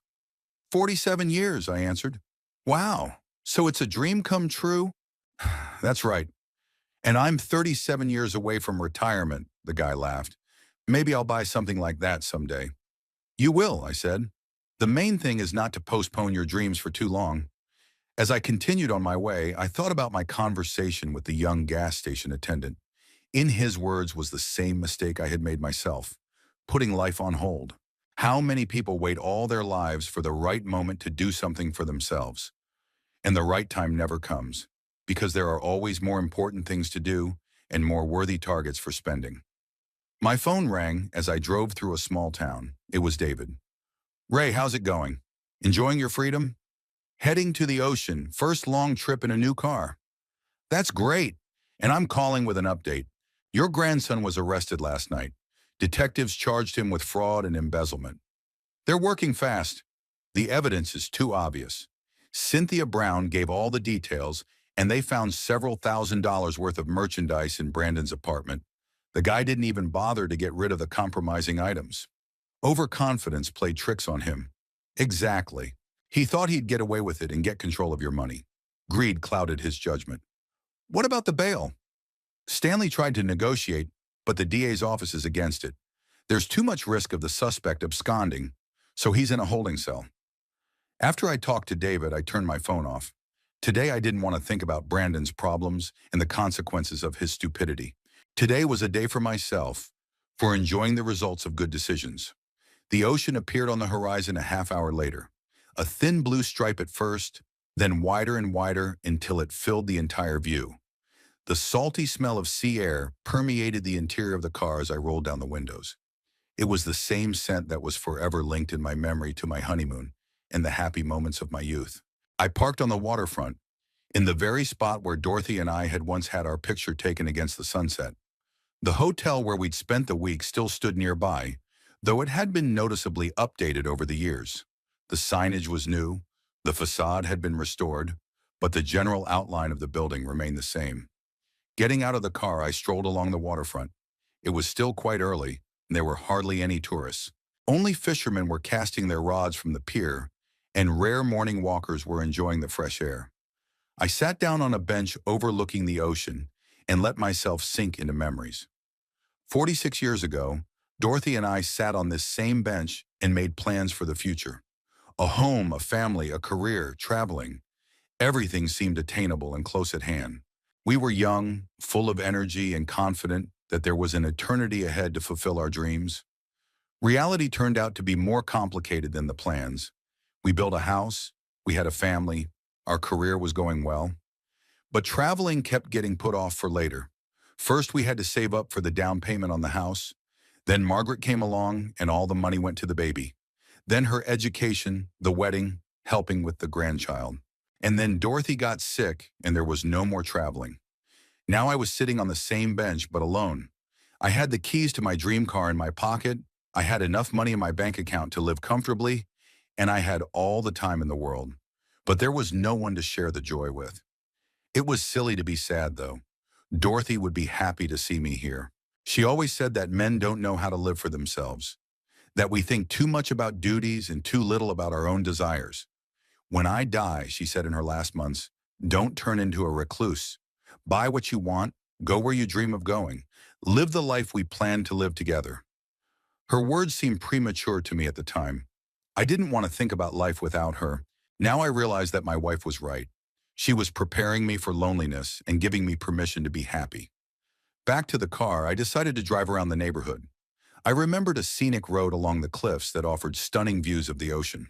47 years, I answered. "Wow, so it's a dream come true?" "That's right. And I'm 37 years away from retirement," the guy laughed. "Maybe I'll buy something like that someday." "You will," I said. "The main thing is not to postpone your dreams for too long." As I continued on my way, I thought about my conversation with the young gas station attendant. In his words was the same mistake I had made myself, putting life on hold. How many people wait all their lives for the right moment to do something for themselves, and the right time never comes? because there are always more important things to do and more worthy targets for spending. My phone rang as I drove through a small town. It was David. Ray, how's it going? Enjoying your freedom? Heading to the ocean, first long trip in a new car. That's great. And I'm calling with an update. Your grandson was arrested last night. Detectives charged him with fraud and embezzlement. They're working fast. The evidence is too obvious. Cynthia Brown gave all the details, and they found several $1,000s worth of merchandise in Brandon's apartment. The guy didn't even bother to get rid of the compromising items. Overconfidence played tricks on him. Exactly. He thought he'd get away with it and get control of your money. Greed clouded his judgment. What about the bail? Stanley tried to negotiate, but the DA's office is against it. There's too much risk of the suspect absconding, so he's in a holding cell. After I talked to David, I turned my phone off. Today I didn't want to think about Brandon's problems and the consequences of his stupidity. Today was a day for myself, for enjoying the results of good decisions. The ocean appeared on the horizon a half hour later. A thin blue stripe at first, then wider and wider until it filled the entire view. The salty smell of sea air permeated the interior of the car as I rolled down the windows. It was the same scent that was forever linked in my memory to my honeymoon and the happy moments of my youth. I parked on the waterfront, in the very spot where Dorothy and I had once had our picture taken against the sunset. The hotel where we'd spent the week still stood nearby, though it had been noticeably updated over the years. The signage was new, the facade had been restored, but the general outline of the building remained the same. Getting out of the car, I strolled along the waterfront. It was still quite early, and there were hardly any tourists. Only fishermen were casting their rods from the pier, and rare morning walkers were enjoying the fresh air. I sat down on a bench overlooking the ocean and let myself sink into memories. 46 years ago, Dorothy and I sat on this same bench and made plans for the future. A home, a family, a career, traveling. Everything seemed attainable and close at hand. We were young, full of energy, and confident that there was an eternity ahead to fulfill our dreams. Reality turned out to be more complicated than the plans. We built a house, we had a family, our career was going well. But traveling kept getting put off for later. First, we had to save up for the down payment on the house. Then Margaret came along and all the money went to the baby. Then her education, the wedding, helping with the grandchild. And then Dorothy got sick and there was no more traveling. Now I was sitting on the same bench but alone. I had the keys to my dream car in my pocket, I had enough money in my bank account to live comfortably, and I had all the time in the world. But there was no one to share the joy with. It was silly to be sad, though. Dorothy would be happy to see me here. She always said that men don't know how to live for themselves, that we think too much about duties and too little about our own desires. When I die, she said in her last months, don't turn into a recluse. Buy what you want, go where you dream of going. Live the life we planned to live together. Her words seemed premature to me at the time. I didn't want to think about life without her. Now I realized that my wife was right. She was preparing me for loneliness and giving me permission to be happy. Back to the car, I decided to drive around the neighborhood. I remembered a scenic road along the cliffs that offered stunning views of the ocean.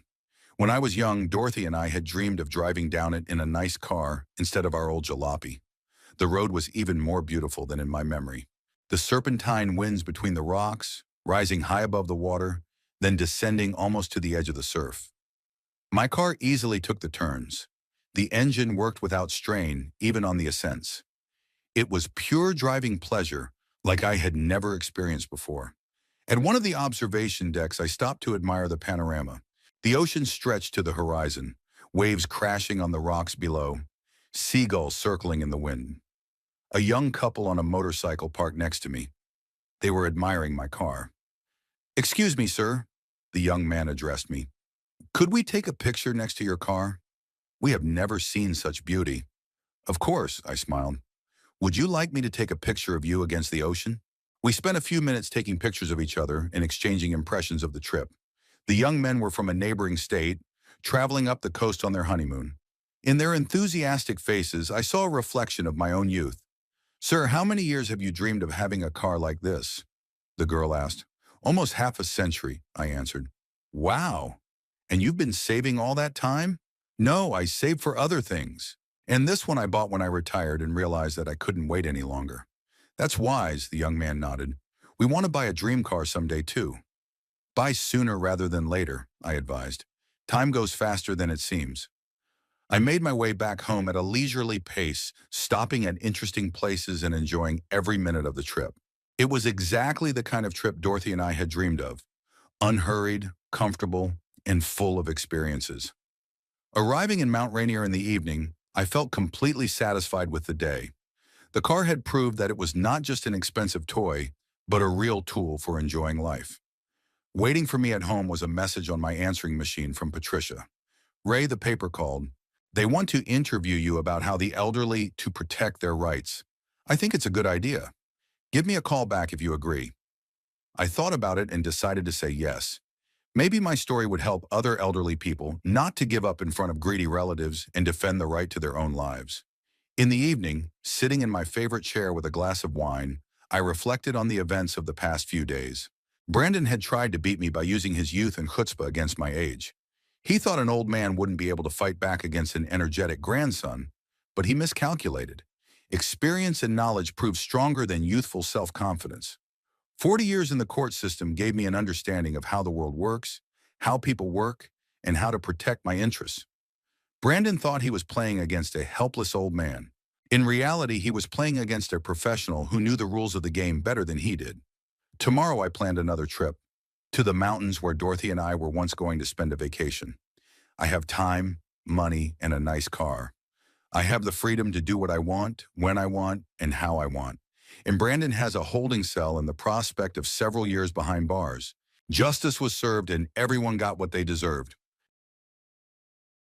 When I was young, Dorothy and I had dreamed of driving down it in a nice car instead of our old jalopy. The road was even more beautiful than in my memory. The serpentine winds between the rocks, rising high above the water, then descending almost to the edge of the surf. My car easily took the turns. The engine worked without strain, even on the ascents. It was pure driving pleasure, like I had never experienced before. At one of the observation decks, I stopped to admire the panorama. The ocean stretched to the horizon, waves crashing on the rocks below, seagulls circling in the wind. A young couple on a motorcycle parked next to me. They were admiring my car. "Excuse me, sir," the young man addressed me. "Could we take a picture next to your car? We have never seen such beauty." "Of course," I smiled. "Would you like me to take a picture of you against the ocean?" We spent a few minutes taking pictures of each other and exchanging impressions of the trip. The young men were from a neighboring state, traveling up the coast on their honeymoon. In their enthusiastic faces, I saw a reflection of my own youth. "Sir, how many years have you dreamed of having a car like this?" the girl asked. "Almost half a century," I answered. "Wow! And you've been saving all that time?" "No, I saved for other things." And this one I bought when I retired and realized that I couldn't wait any longer. That's wise, the young man nodded. We want to buy a dream car someday too. Buy sooner rather than later, I advised. Time goes faster than it seems. I made my way back home at a leisurely pace, stopping at interesting places and enjoying every minute of the trip. It was exactly the kind of trip Dorothy and I had dreamed of, unhurried, comfortable, and full of experiences. Arriving in Mount Rainier in the evening, I felt completely satisfied with the day. The car had proved that it was not just an expensive toy, but a real tool for enjoying life. Waiting for me at home was a message on my answering machine from Patricia. Ray, the paper called. They want to interview you about how the elderly to protect their rights. I think it's a good idea. Give me a call back if you agree. I thought about it and decided to say yes. Maybe my story would help other elderly people not to give up in front of greedy relatives and defend the right to their own lives. In the evening, sitting in my favorite chair with a glass of wine, I reflected on the events of the past few days. Brandon had tried to beat me by using his youth and chutzpah against my age. He thought an old man wouldn't be able to fight back against an energetic grandson, but he miscalculated. Experience and knowledge proved stronger than youthful self-confidence. 40 years in the court system gave me an understanding of how the world works, how people work, and how to protect my interests. Brandon thought he was playing against a helpless old man. In reality, he was playing against a professional who knew the rules of the game better than he did. Tomorrow I planned another trip to the mountains where Dorothy and I were once going to spend a vacation. I have time, money, and a nice car. I have the freedom to do what I want, when I want, and how I want. And Brandon has a holding cell and the prospect of several years behind bars. Justice was served and everyone got what they deserved.